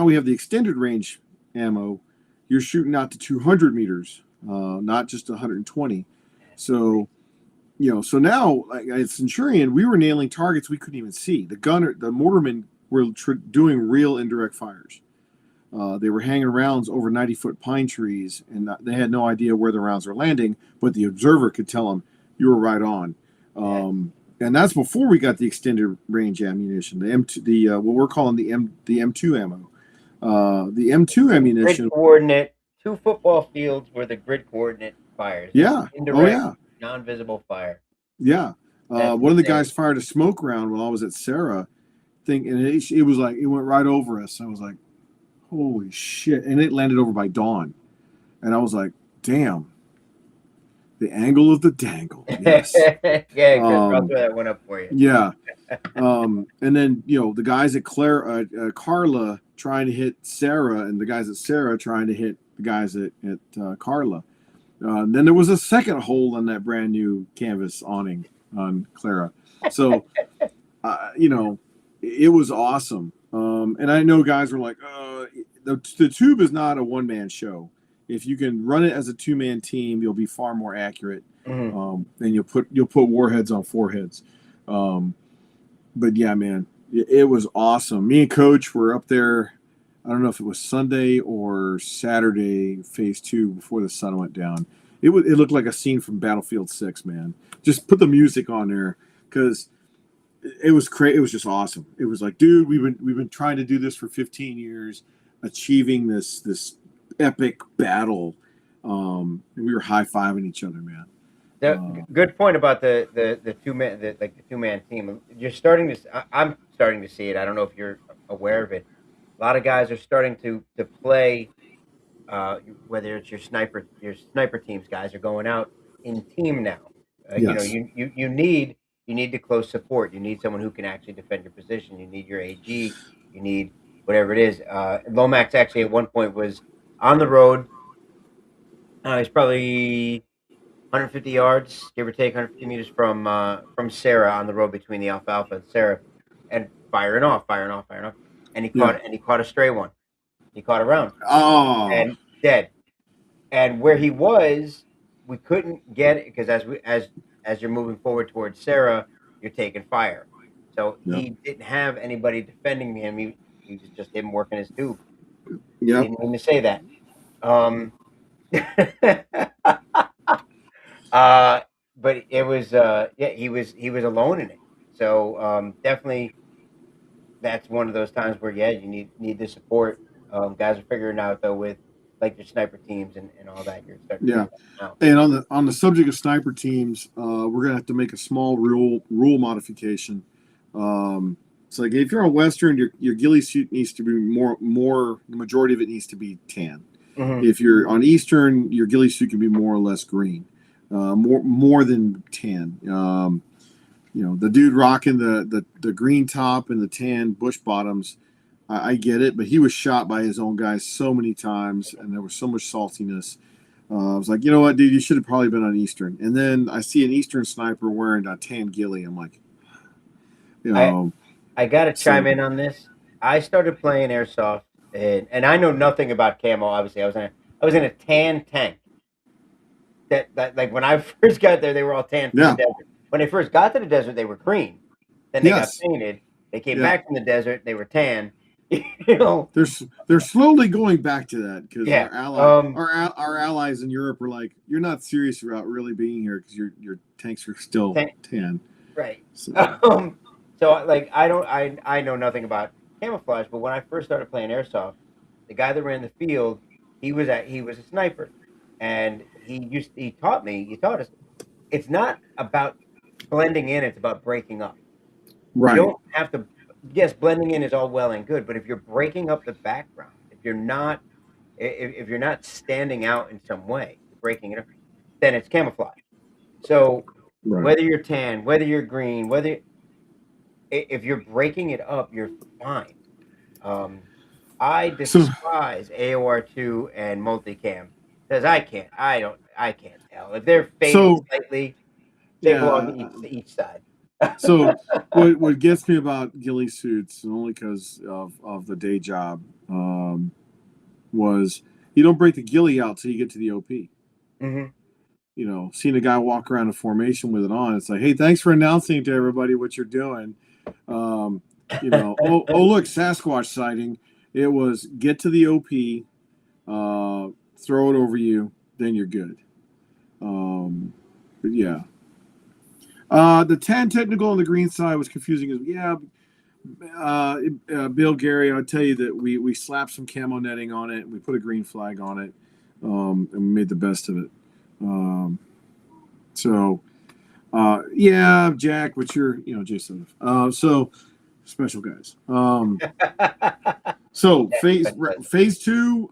Speaker 2: we have the extended range ammo. You're shooting out to 200 meters, not just 120. So now, like at Centurion, we were nailing targets we couldn't even see. The mortarmen were doing real indirect fires. They were hanging rounds over 90-foot pine trees, and they had no idea where the rounds were landing, but the observer could tell them you were right on. And that's before we got the extended range ammunition, the M2, what we're calling the M2 ammo. The M2 ammunition.
Speaker 1: Grid coordinate, 2 football fields were the grid coordinate fires.
Speaker 2: Yeah.
Speaker 1: Indirect, non-visible fire.
Speaker 2: Yeah. One of the guys fired a smoke round while I was at Sarah, and it was like it went right over us. I was like, holy shit! And it landed over by Dawn, and I was like, damn. The angle of the dangle. Yes.
Speaker 1: Yeah, Chris, that's where that went up for you.
Speaker 2: Yeah. And then the guys at Carla trying to hit Sarah, and the guys at Sarah trying to hit the guys at Carla. And then there was a second hole in that brand new canvas awning on Clara. So it was awesome. And I know guys were like, the tube is not a one-man show. If you can run it as a two-man team, you'll be far more accurate. And you'll put warheads on foreheads. But yeah, man, it was awesome. Me and Coach were up there. I don't know if it was Sunday or Saturday, phase 2, before the sun went down. It looked like a scene from Battlefield 6, man. Just put the music on there because it was crazy. It was just awesome. It was like, dude, we've been trying to do this for 15 years, achieving this epic battle. And we were high-fiving each other, man.
Speaker 1: Good point about the two-man team. You're starting to. I'm starting to see it. I don't know if you're aware of it. A lot of guys are starting to play. Whether it's your sniper teams, guys are going out in team now.
Speaker 2: Yes.
Speaker 1: You need the close support. You need someone who can actually defend your position. You need your AG. You need whatever it is. Lomax actually at one point was on the road. He's probably 150 yards, give or take, 150 meters from Sarah on the road between the Alfalfa and Sarah, and firing off, and he caught a stray one. He caught a round and dead. And where he was, we couldn't get it because as you're moving forward towards Sarah, you're taking fire. So he didn't have anybody defending him. He just didn't work in his tube.
Speaker 2: Yeah.
Speaker 1: He didn't mean to say that. But it was he was alone in it. So definitely that's one of those times where you need the support. Guys are figuring out though with like your sniper teams and all that. You're starting to out.
Speaker 2: And on the subject of sniper teams, we're gonna have to make a small rule modification. So like if you're on Western, your ghillie suit needs to be more. The majority of it needs to be tan. If you're on Eastern, your ghillie suit can be more or less green, more than tan. The dude rocking the green top and the tan bush bottoms, I get it, but he was shot by his own guys so many times, and there was so much saltiness. I was like, you know what, dude, you should have probably been on Eastern. And then I see an Eastern sniper wearing a tan ghillie. I'm like,
Speaker 1: I got to chime in on this. I started playing airsoft. And I know nothing about camo. Obviously, I was in a tan tank. That like when I first got there, they were all tan from the desert. When they first got to the desert, they were green. Then they got painted. They came back from the desert. They were tan.
Speaker 2: They're slowly going back to that because our allies in Europe were like, you're not serious about really being here because your tanks are still tan.
Speaker 1: Right. So like I know nothing about camouflage, but when I first started playing airsoft, the guy that ran the field, he was a sniper, and he taught us it's not about blending in, it's about breaking up.
Speaker 2: Right.
Speaker 1: You don't have to. Yes, blending in is all well and good, but if you're breaking up the background, if you're not standing out in some way, you're breaking it up, then it's camouflage. So whether you're tan, whether you're green, if you're breaking it up, you're fine. I despise AOR2 and multicam because I can't tell if they're faded slightly. They belong to each side.
Speaker 2: So what gets me about ghillie suits, and only because of the day job, was you don't break the ghillie out till you get to the OP. Seeing a guy walk around a formation with it on, it's like, hey, thanks for announcing to everybody what you're doing. Oh look, Sasquatch sighting. It was get to the OP, throw it over you, then you're good. But yeah. The tan technical on the green side was confusing. Bill Gary, I'll tell you that we slapped some camo netting on it. We put a green flag on it, and we made the best of it. Jack, but you're Jason. So special guys. So phase 2,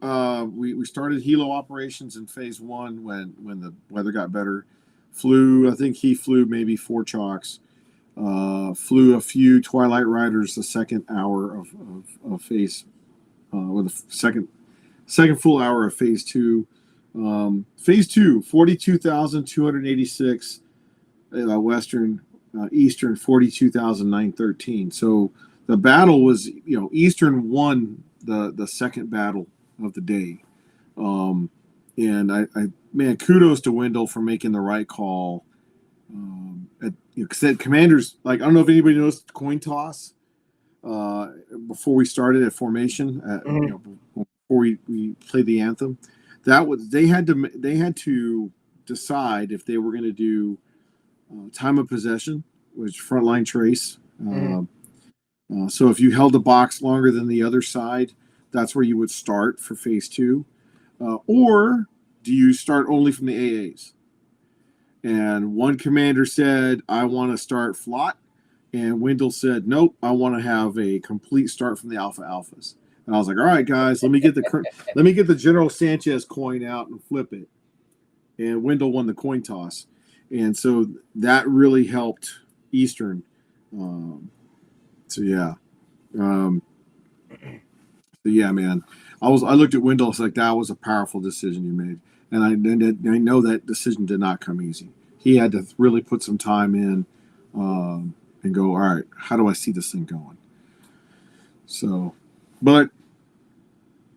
Speaker 2: we started helo operations in phase 1 when the weather got better. I think he flew maybe 4 chalks. Flew a few Twilight Riders the second hour of phase, or the second full hour of phase two. Phase two, 42,286 Western, Eastern 42,913. So the battle was, Eastern won the second battle of the day. And I man, kudos to Wendell for making the right call. Because commanders, like, I don't know if anybody knows coin toss. Before we started at formation, before we played the anthem, that was they had to decide if they were going to do time of possession, which frontline trace. So if you held the box longer than the other side, that's where you would start for phase two. Or do you start only from the AAs? And one commander said, I want to start flot. And Wendell said, nope, I want to have a complete start from the alphas. And I was like, all right, guys, let me get the General Sanchez coin out and flip it. And Wendell won the coin toss. And so that really helped Eastern. So yeah, man. I looked at Wendell. It's like, that was a powerful decision you made, and I know that decision did not come easy. He had to really put some time in, and go, all right, how do I see this thing going? So, but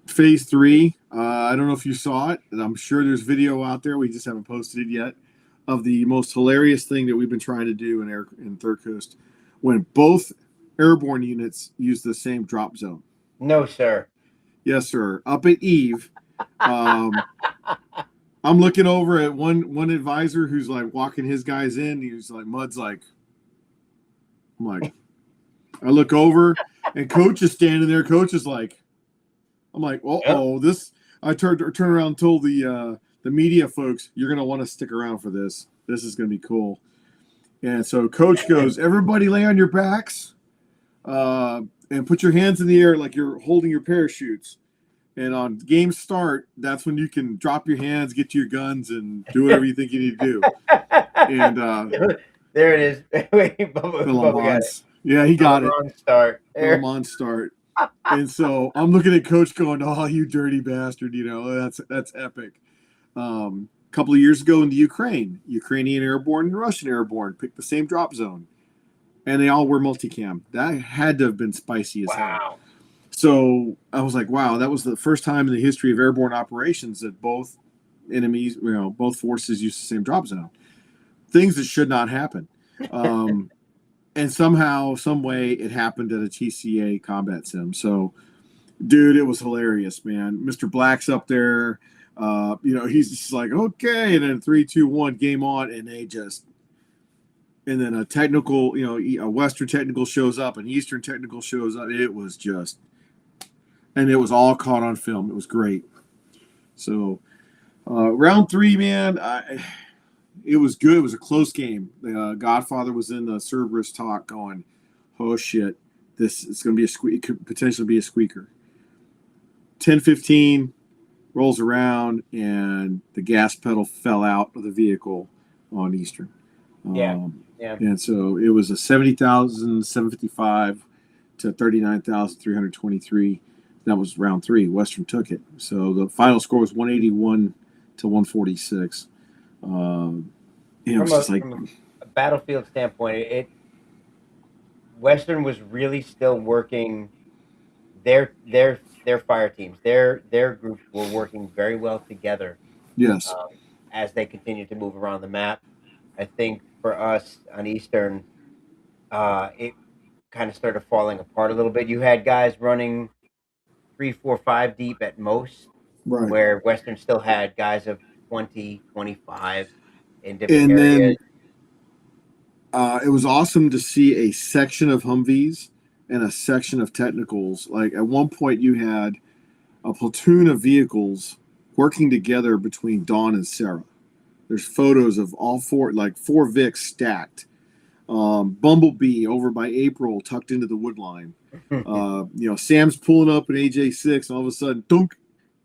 Speaker 2: phase three, I don't know if you saw it, and I'm sure there's video out there. We just haven't posted it yet, of the most hilarious thing that we've been trying to do in Third Coast, when both airborne units use the same drop zone.
Speaker 1: No, sir.
Speaker 2: Yes, sir. Up at Eve, I'm looking over at one advisor who's like walking his guys in. He's like, Mud's like, I'm like, I look over and Coach is standing there. Coach is like, I'm like, this. I turned around and told the media folks, you're gonna want to stick around for this. This is gonna be cool. And so Coach goes, everybody lay on your backs, and put your hands in the air like you're holding your parachutes. And on game start, that's when you can drop your hands, get to your guns, and do whatever you think you need to do. And
Speaker 1: there it is. Wait, Bubba got it.
Speaker 2: Yeah, he got it.
Speaker 1: Start.
Speaker 2: On start. And so I'm looking at Coach going, oh, you dirty bastard. That's epic. A couple of years ago in the Ukrainian airborne and Russian airborne picked the same drop zone. And they all were multicam. That had to have been spicy as hell. So I was like, wow, that was the first time in the history of airborne operations that both enemies, both forces used the same drop zone. Things that should not happen. And somehow, some way, it happened at a TCA combat sim. So, dude, it was hilarious, man. Mr. Black's up there. He's just like, okay. And then 3, 2, 1, game on. And then a technical, a Western technical shows up, an Eastern technical shows up. It was just, and it was all caught on film. It was great. So, round 3, man, it was good. It was a close game. Godfather was in the Cerberus talk going, oh, shit, this is going to be it could potentially be a squeaker. 10-15 rolls around, and the gas pedal fell out of the vehicle on Eastern.
Speaker 1: Yeah.
Speaker 2: And so it was a 70,755 to 39,323. That was round 3. Western took it. So the final score was 181 to 146. From
Speaker 1: a battlefield standpoint, Western was really still working their fire teams. Their groups were working very well together.
Speaker 2: Yes.
Speaker 1: As they continued to move around the map. I think for us on Eastern, it kind of started falling apart a little bit. You had guys running 3, 4, 5 deep at most,
Speaker 2: right,
Speaker 1: where Western still had guys of 20, 25 in different areas.
Speaker 2: Then, it was awesome to see a section of Humvees and a section of technicals. Like at one point, you had a platoon of vehicles working together between Dawn and Sarah. There's photos of all four Vics stacked. Bumblebee over by April tucked into the wood line. Sam's pulling up an AJ6, and all of a sudden, dunk,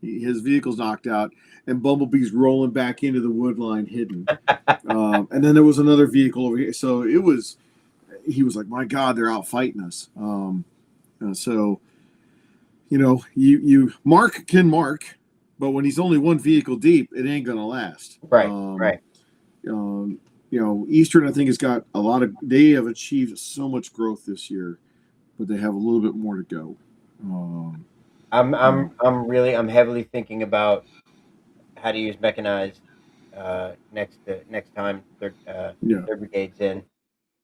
Speaker 2: his vehicle's knocked out, and Bumblebee's rolling back into the wood line hidden. And then there was another vehicle over here. So it was, he was like, my God, they're out fighting us. So you mark can mark, but when he's only one vehicle deep, it ain't gonna last.
Speaker 1: Right. Right.
Speaker 2: Eastern, I think, has got a lot of. They have achieved so much growth this year, but they have a little bit more to go.
Speaker 1: I'm heavily thinking about how to use mechanized next time
Speaker 2: Yeah,
Speaker 1: third brigade's in,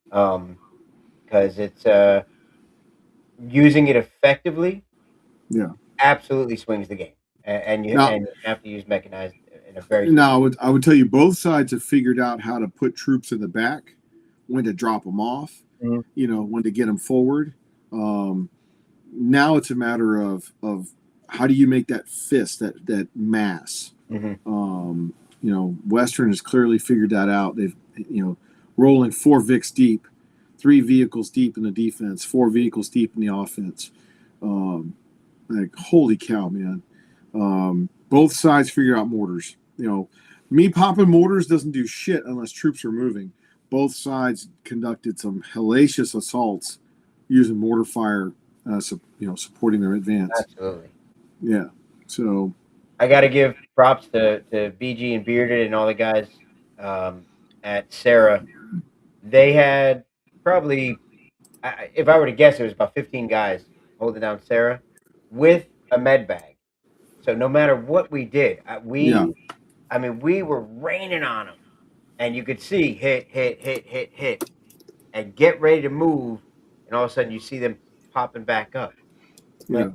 Speaker 1: because it's using it effectively
Speaker 2: yeah.
Speaker 1: absolutely swings the game, and you
Speaker 2: Now,
Speaker 1: have to use mechanized in a very
Speaker 2: now I would tell you both sides have figured out how to put troops in the back, when to drop them off,
Speaker 1: Mhm.
Speaker 2: when to get them forward. Um, Now it's a matter of how do you make that fist, that mass.
Speaker 1: Mhm.
Speaker 2: Western has clearly figured that out. They've rolling 4 Vics deep, 3 vehicles deep in the defense, 4 vehicles deep in the offense. Like holy cow, man! Both sides figure out mortars. Me popping mortars doesn't do shit unless troops are moving. Both sides conducted some hellacious assaults using mortar fire, supporting their advance.
Speaker 1: Absolutely.
Speaker 2: Yeah. So
Speaker 1: I got to give props to BG and Bearded and all the guys at Sarah. They had probably, if I were to guess, it was about 15 guys holding down Sarah with a med bag. So no matter what we did,
Speaker 2: yeah,
Speaker 1: we were raining on them, and you could see hit, hit, hit, hit, hit, and get ready to move, and all of a sudden you see them popping back up,
Speaker 2: yeah,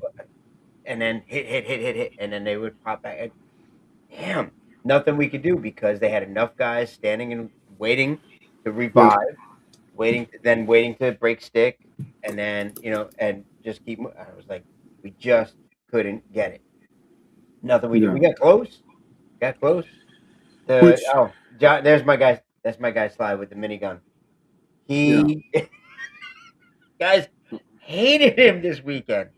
Speaker 1: and then hit, hit, hit, hit, hit, and then they would pop back. And damn, nothing we could do because they had enough guys standing and waiting to
Speaker 2: yep,
Speaker 1: revive, waiting to break stick, and then and just keep. I was like, we just couldn't get it. Nothing we did.
Speaker 2: yeah.
Speaker 1: We got close. Got close.
Speaker 2: Which,
Speaker 1: John, there's my guy. That's my guy Sly with the minigun.
Speaker 2: yeah,
Speaker 1: He guys hated him this weekend.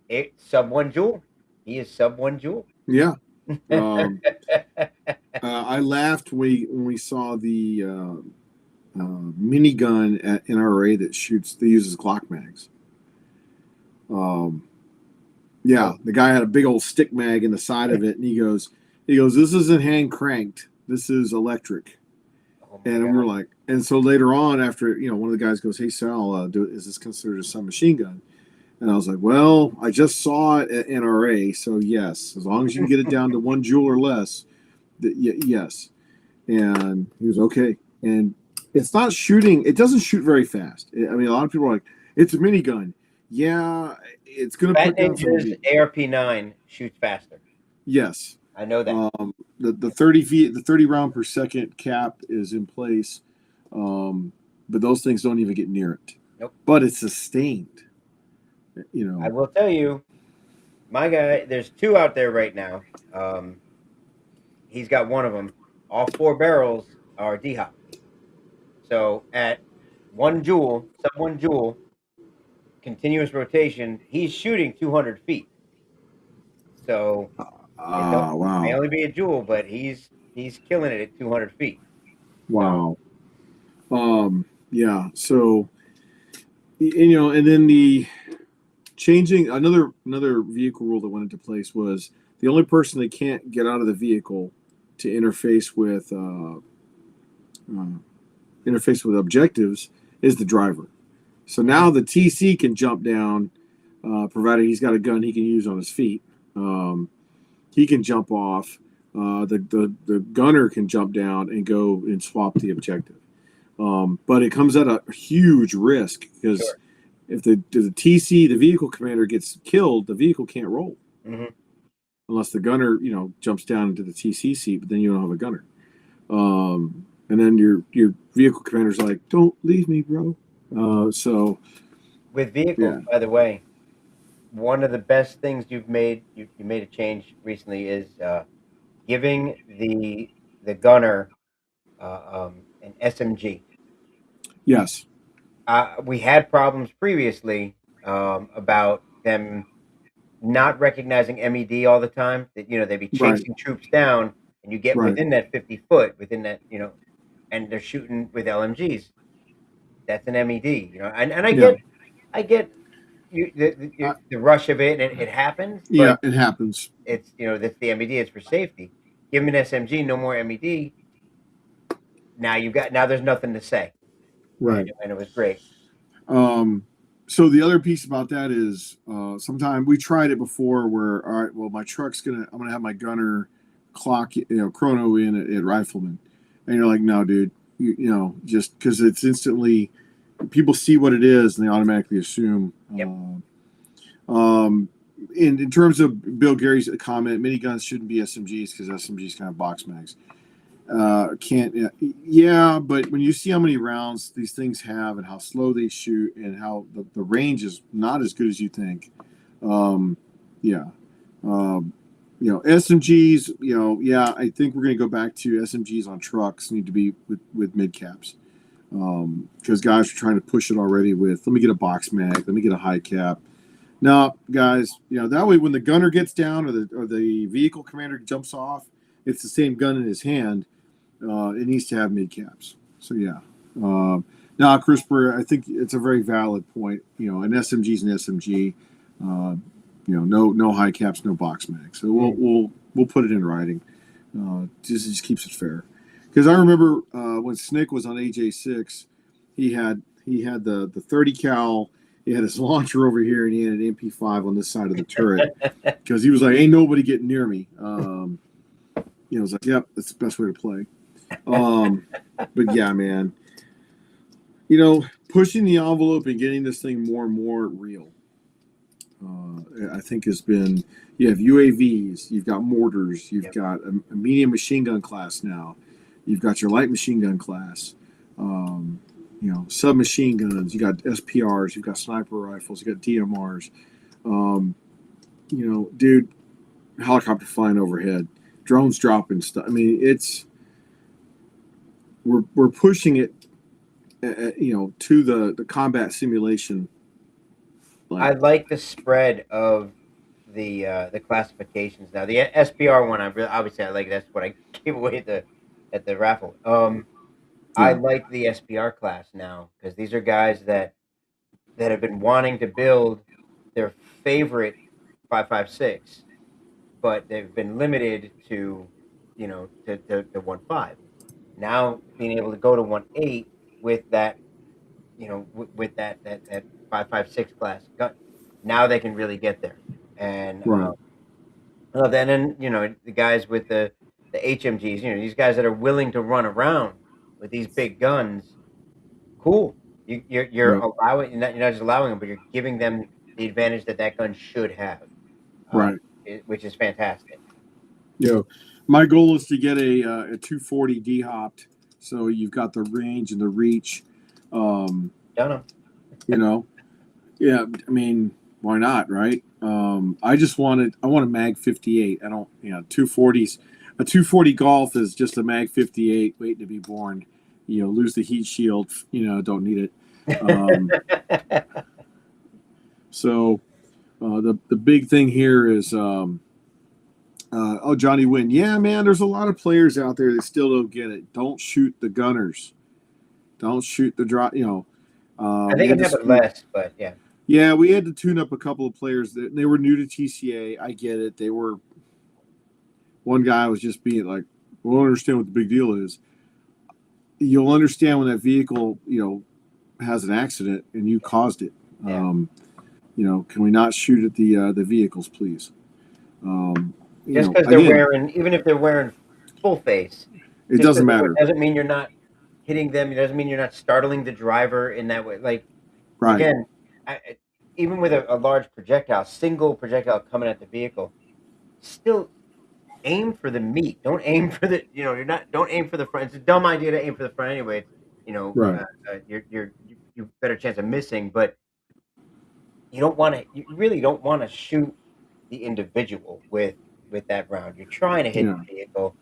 Speaker 1: It sub 1 joule. He is sub 1 joule.
Speaker 2: yeah. Um, I laughed when we saw the minigun at NRA that uses Glock mags. Um, yeah, the guy had a big old stick mag in the side of it, and he goes, this isn't hand cranked, this is electric.
Speaker 1: Oh my
Speaker 2: And we were
Speaker 1: god.
Speaker 2: like, and so later on, after one of the guys goes, hey Sal, is this considered a submachine gun? And I was like, well, I just saw it at NRA, so yes, as long as you can get it down to 1 joule or less, yes. And he was okay. And it's not shooting; it doesn't shoot very fast. I mean, a lot of people are like, it's a minigun. Yeah, it's going to
Speaker 1: Fat
Speaker 2: put down some
Speaker 1: Ninja's
Speaker 2: meat.
Speaker 1: ARP9 shoots faster.
Speaker 2: Yes.
Speaker 1: I know that.
Speaker 2: The 30 round per second cap is in place, but those things don't even get near it.
Speaker 1: Nope.
Speaker 2: But it's sustained.
Speaker 1: I will tell you, my guy. There's two out there right now. He's got one of them. All 4 barrels are D-hop. So at 1 joule, sub 1 joule, continuous rotation, he's shooting 200 feet. So may
Speaker 2: Wow.
Speaker 1: only be a joule, but he's killing it at 200 feet. So
Speaker 2: Wow. Yeah. So, and then the changing another vehicle rule that went into place was the only person that can't get out of the vehicle to interface with objectives is the driver. So now the TC can jump down, provided he's got a gun he can use on his feet. He can jump off. The gunner can jump down and go and swap the objective. But it comes at a huge risk because
Speaker 1: sure.
Speaker 2: if the TC, the vehicle commander, gets killed, the vehicle can't roll unless the gunner, jumps down into the TC seat. But then you don't have a gunner, and then your vehicle commander's like, "Don't leave me, bro." So
Speaker 1: With vehicles,
Speaker 2: yeah,
Speaker 1: by the way, one of the best things you made a change recently is giving the gunner an SMG.
Speaker 2: yes,
Speaker 1: We had problems previously about them not recognizing MED all the time. That they'd be
Speaker 2: right,
Speaker 1: chasing troops down, and you get
Speaker 2: right,
Speaker 1: within that 50 foot, within that and they're shooting with LMGs. that's an MED, you know. And
Speaker 2: Yeah.
Speaker 1: I get the rush of it, and it happens,
Speaker 2: Yeah,
Speaker 1: but
Speaker 2: it happens.
Speaker 1: it's, you know, that's the MED. It's for safety. Give me an SMG, no more MED. Now there's nothing to say,
Speaker 2: Right.
Speaker 1: and it was great.
Speaker 2: Um, so the other piece about that is sometime we tried it before where, all right, well, I'm gonna have my gunner clock, chrono in at rifleman. And you're like, no, dude, just because it's instantly, people see what it is and they automatically assume.
Speaker 1: Yep.
Speaker 2: In terms of Bill Gary's comment, miniguns shouldn't be SMGs because SMGs kind of box mags. Can't Yeah, but when you see how many rounds these things have and how slow they shoot and how the range is not as good as you think, yeah, SMGs, yeah, I think we're going to go back to SMGs on trucks need to be with mid caps, because guys are trying to push it already with, let me get a box mag, let me get a high cap. Now, guys, that way when the gunner gets down or the vehicle commander jumps off, it's the same gun in his hand. It needs to have mid caps. So yeah. Now, CRISPR, I think it's a very valid point. An SMG is an SMG. No high caps, no box mag. So we'll put it in writing. Just keeps it fair. Because I remember when Snick was on AJ6, he had the 30 cal. He had his launcher over here, and he had an MP5 on this side of the turret. Because he was like, "Ain't nobody getting near me." I was like, "Yep, that's the best way to play." But yeah, man, pushing the envelope and getting this thing more and more real, I think has been, you have UAVs, you've got mortars, you've got a medium machine gun class now, you've got your light machine gun class, submachine guns, you got SPRs, you've got sniper rifles, you got DMRs, dude, helicopter flying overhead, drones dropping stuff. I mean, we're pushing it, to the combat simulation.
Speaker 1: I like the spread of the classifications now. The SPR one, obviously I like. That's what I gave away at the raffle. I like the SPR class now because these are guys that have been wanting to build their favorite 5.56, but they've been limited to, to 1.5. Now being able to go to 1.8 with that, with that 5.56 class gun, now they can really get there. And
Speaker 2: Right.
Speaker 1: then, the guys with the HMGs, these guys that are willing to run around with these big guns, cool. You're allowing, you're not just allowing them, but you're giving them the advantage that gun should have,
Speaker 2: Right.
Speaker 1: Which is fantastic.
Speaker 2: My goal is to get a 240 D-hopped, so you've got the range and the reach.
Speaker 1: Done them.
Speaker 2: Yeah, I mean, why not, right? I want a Mag 58. I don't, 240s. A 240 Golf is just a Mag 58 waiting to be born. Lose the heat shield, don't need it. So the big thing here is, Johnny Wynn. Yeah, man, there's a lot of players out there that still don't get it. Don't shoot the gunners. Don't shoot the drop.
Speaker 1: I think it happened less, but yeah.
Speaker 2: Yeah, we had to tune up a couple of players that they were new to TCA. I get it. One guy was just being like, "I don't understand what the big deal is." You'll understand when that vehicle, has an accident and you caused it.
Speaker 1: Yeah.
Speaker 2: Can we not shoot at the vehicles, please?
Speaker 1: Just because they're wearing, even if they're wearing full face,
Speaker 2: it doesn't matter.
Speaker 1: It doesn't mean you're not hitting them. It doesn't mean you're not startling the driver in that way. Like,
Speaker 2: right.
Speaker 1: Again, even with a large projectile, single projectile coming at the vehicle, still aim for the meat. Don't aim for the, don't aim for the front. It's a dumb idea to aim for the front anyway.
Speaker 2: Right.
Speaker 1: You're better chance of missing, but you really don't want to shoot the individual with that round. You're trying to hit the vehicle.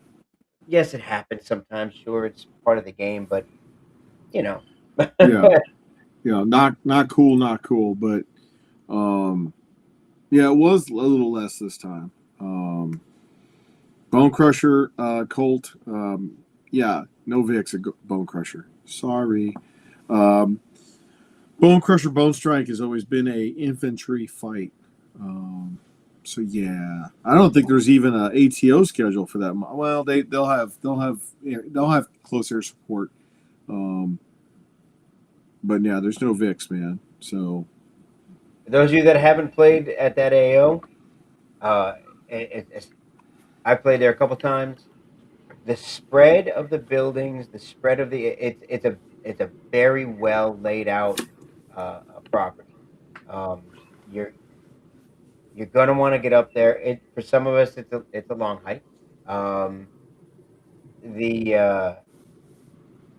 Speaker 1: Yes, it happens sometimes. Sure, it's part of the game, but
Speaker 2: yeah, not cool, but yeah, it was a little less this time. Bone Crusher, Colt, yeah, no Vic's a Bone Crusher. Sorry. Bone Crusher Bone Strike has always been a infantry fight. So yeah, I don't think there's even a ATO schedule for that. Well, they'll have close air support, um, but yeah, there's no VIX, man. So
Speaker 1: Those of you that haven't played at that AO, uh, I played there a couple times. The spread of the buildings, the spread of the it's a very well laid out property. You're gonna want to get up there. It for some of us, it's a long hike. Um, the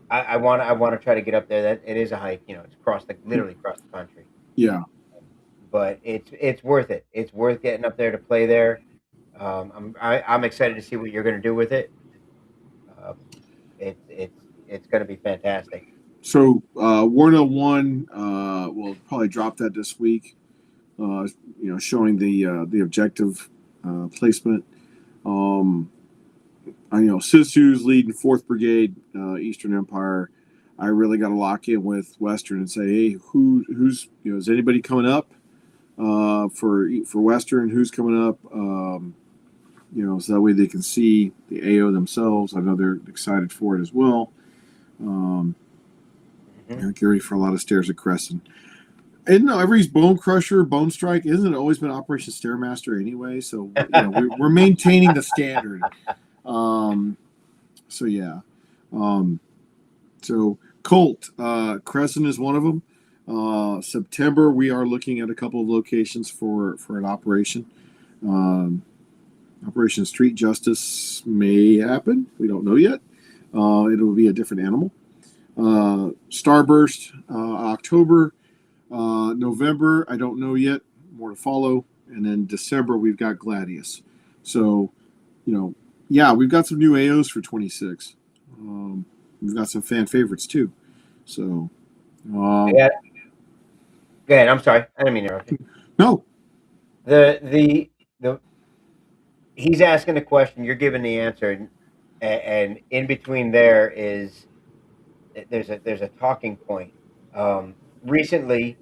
Speaker 1: I want to try to get up there. That it is a hike. You know, it's literally across the country.
Speaker 2: yeah.
Speaker 1: But it's worth it. It's worth getting up there to play there. I'm excited to see what you're gonna do with it. Um, it's gonna be fantastic.
Speaker 2: So Warno One will probably drop that this week. Showing the objective placement. Um, I know Sisu's leading Fourth Brigade, Eastern Empire. I really got to lock in with Western and say, hey, who's is anybody coming up for Western? Who's coming up? So that way they can see the AO themselves. I know they're excited for it as well. Get ready for a lot of stairs at Crescent. And no, every Bone Crusher, Bone Strike, isn't it always been Operation Stairmaster anyway? So we're maintaining the standard. So yeah. So Colt, Crescent is one of them. September, we are looking at a couple of locations for an operation. Operation Street Justice may happen. We don't know yet. It'll be a different animal. Starburst, October. November, I don't know yet. More to follow. And then December, we've got Gladius. So, we've got some new AOs for 26. We've got some fan favorites too. So,
Speaker 1: Yeah. Go ahead. I'm sorry. I didn't mean to interrupt you.
Speaker 2: No.
Speaker 1: The he's asking the question. You're giving the answer, and in between there is there's a talking point. Recently,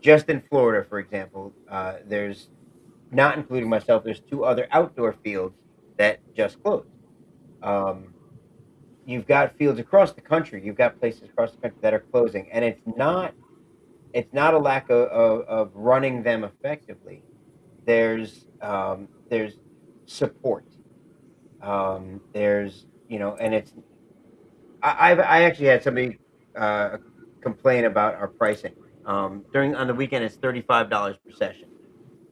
Speaker 1: just in Florida, for example, there's not including myself. There's two other outdoor fields that just closed. You've got fields across the country. You've got places across the country that are closing, and it's not a lack of running them effectively. There's support. There's and it's I actually had somebody complain about our pricing. During on the weekend, it's $35 per session.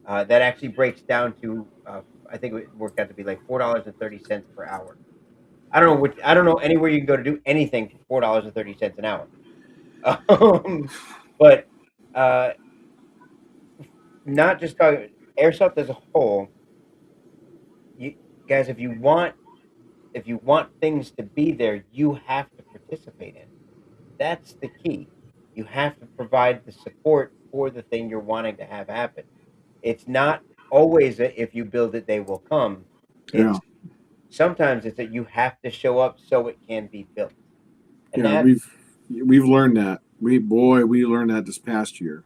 Speaker 1: That actually breaks down to I think it worked out to be like $4.30 per hour. I don't know anywhere you can go to do anything for $4.30 an hour. But not just talking airsoft as a whole. You guys, if you want things to be there, you have to participate in it. That's the key. You have to provide the support for the thing you're wanting to have happen. It's not always if you build it, they will come. It's sometimes it's that you have to show up so it can be built. And
Speaker 2: we've learned that. We learned that this past year.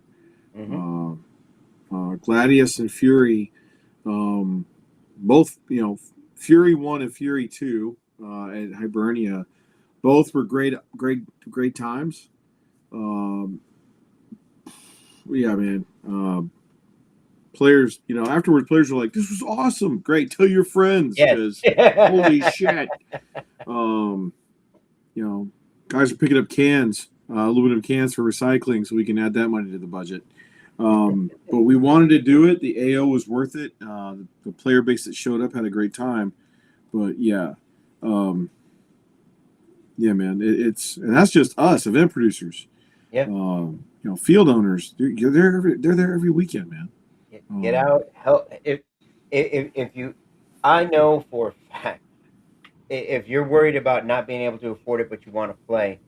Speaker 2: Gladius and Fury, both Fury 1 and Fury 2 at Hibernia, both were great times. Yeah, man. Players, afterwards, players were like, "This was awesome, great. Tell your friends because holy shit." Guys are picking up cans, aluminum cans for recycling, so we can add that money to the budget. But we wanted to do it. The AO was worth it. The player base that showed up had a great time. But yeah, man, and that's just us, event producers.
Speaker 1: Yeah.
Speaker 2: Field owners, they're there every weekend, man.
Speaker 1: Get out, help. If you, I know for a fact, if you're worried about not being able to afford it, but you want to play,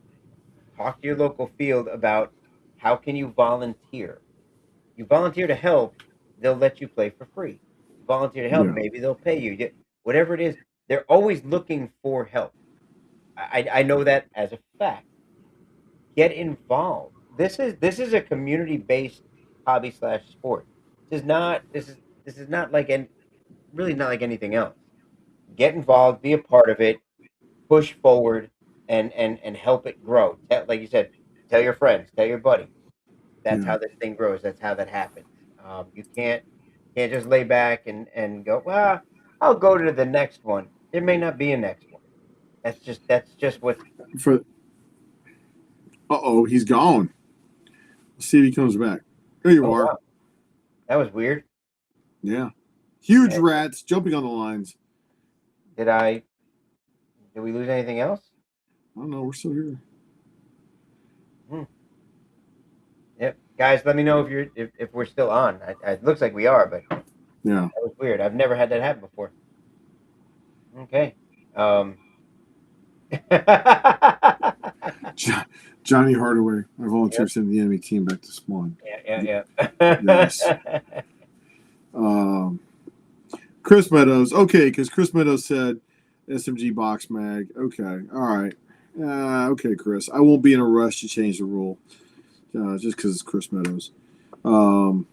Speaker 1: talk to your local field about how can you volunteer. You volunteer to help, they'll let you play for free. You volunteer to help, maybe they'll pay you. Whatever it is, they're always looking for help. I know that as a fact. Get involved. this is a community based hobby slash sport. This is not like really not like anything else. Get involved, be a part of it, push forward, and help it grow. Like you said, tell your friends, tell your buddies. That's
Speaker 2: Yeah.
Speaker 1: how this thing grows. That's how that happens. You can't just lay back and go, well, I'll go to the next one. There may not be a next one. That's just what.
Speaker 2: For he's gone. Let's see if he comes back. There you
Speaker 1: Oh
Speaker 2: are.
Speaker 1: wow, that was weird.
Speaker 2: Yeah. Huge
Speaker 1: Yeah.
Speaker 2: rats jumping on the lines.
Speaker 1: Did I? Did we lose anything else?
Speaker 2: I don't know. We're still here.
Speaker 1: Hmm. Yep, guys, let me know if we're still on. It looks like we are, but
Speaker 2: Yeah.
Speaker 1: that was weird. I've never had that happen before. Okay.
Speaker 2: Johnny Hardaway. I volunteer
Speaker 1: Yep.
Speaker 2: to send the enemy team back to spawn.
Speaker 1: Yeah.
Speaker 2: Yes. Chris Meadows. Okay, because Chris Meadows said SMG box mag. Okay. All right. Okay, Chris. I won't be in a rush to change the rule just because it's Chris Meadows. The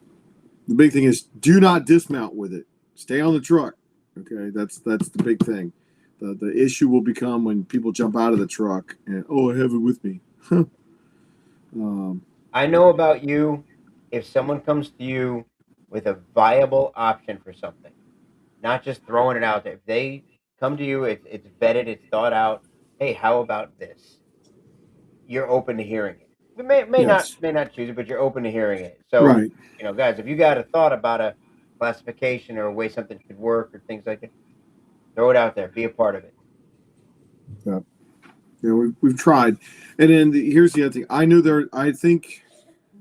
Speaker 2: big thing is do not dismount with it. Stay on the truck. Okay, that's the big thing. The issue will become when people jump out of the truck and I have it with me.
Speaker 1: I know about you. If someone comes to you with a viable option for something, not just throwing it out there. If they come to you, it's vetted, it's thought out. Hey, how about this? You're open to hearing it. We may not
Speaker 2: Yes.
Speaker 1: may not choose it, but you're open to hearing it. So,
Speaker 2: Right.
Speaker 1: guys, if you got a thought about a classification or a way something should work or things like that, throw it out there. Be a part of it.
Speaker 2: Yeah. We've tried, and then here's the other thing. I think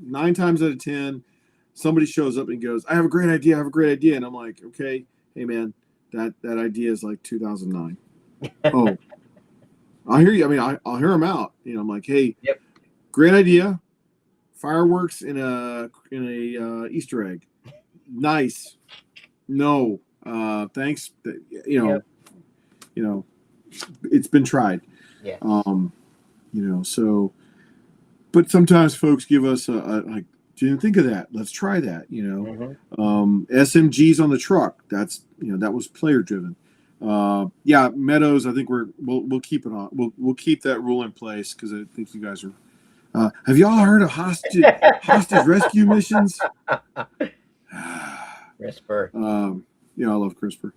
Speaker 2: 9 times out of 10, somebody shows up and goes, "I have a great idea. I have a great idea," and I'm like, "Okay, hey man, that idea is like 2009." Oh, I hear you. I mean, I'll hear them out. I'm like, "Hey,
Speaker 1: Yep.
Speaker 2: great idea. Fireworks in a Easter egg. Nice. No, thanks.
Speaker 1: Yep.
Speaker 2: It's been tried.
Speaker 1: Yes.
Speaker 2: So, but sometimes folks give us like, didn't think of that. Let's try that. SMGs on the truck. That was player driven. Yeah, Meadows. I think we'll keep it on. We'll keep that rule in place because I think you guys are. Have y'all heard of hostage rescue missions?
Speaker 1: CRISPR.
Speaker 2: I love CRISPR.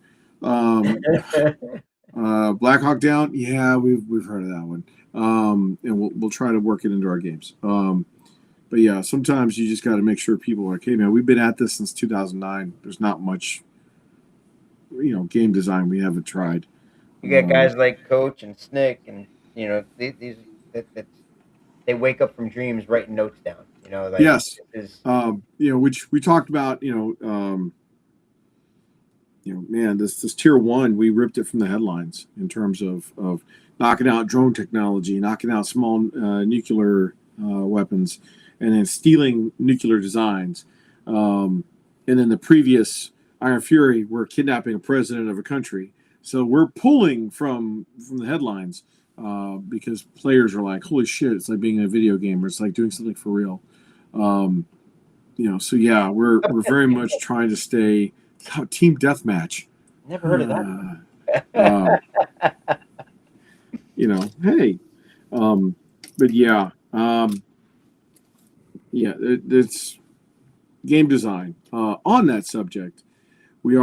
Speaker 2: Black Hawk Down. Yeah, we've heard of that one. And we'll try to work it into our games. But yeah, sometimes you just got to make sure people are like, hey man, we've been at this since 2009. There's not much, game design we haven't tried.
Speaker 1: You got guys like Coach and Snick, and these that they wake up from dreams writing notes down. Like
Speaker 2: Yes.
Speaker 1: this is
Speaker 2: Which we talked about. Man, this tier 1, we ripped it from the headlines in terms of knocking out drone technology, knocking out small nuclear weapons, and then stealing nuclear designs. And then the previous Iron Fury, we're kidnapping a president of a country. So we're pulling from the headlines because players are like, holy shit, it's like being in a video game, or it's like doing something for real. So yeah, we're very much trying to stay team deathmatch.
Speaker 1: never heard of that.
Speaker 2: Hey, but yeah, it's game design. On that subject, we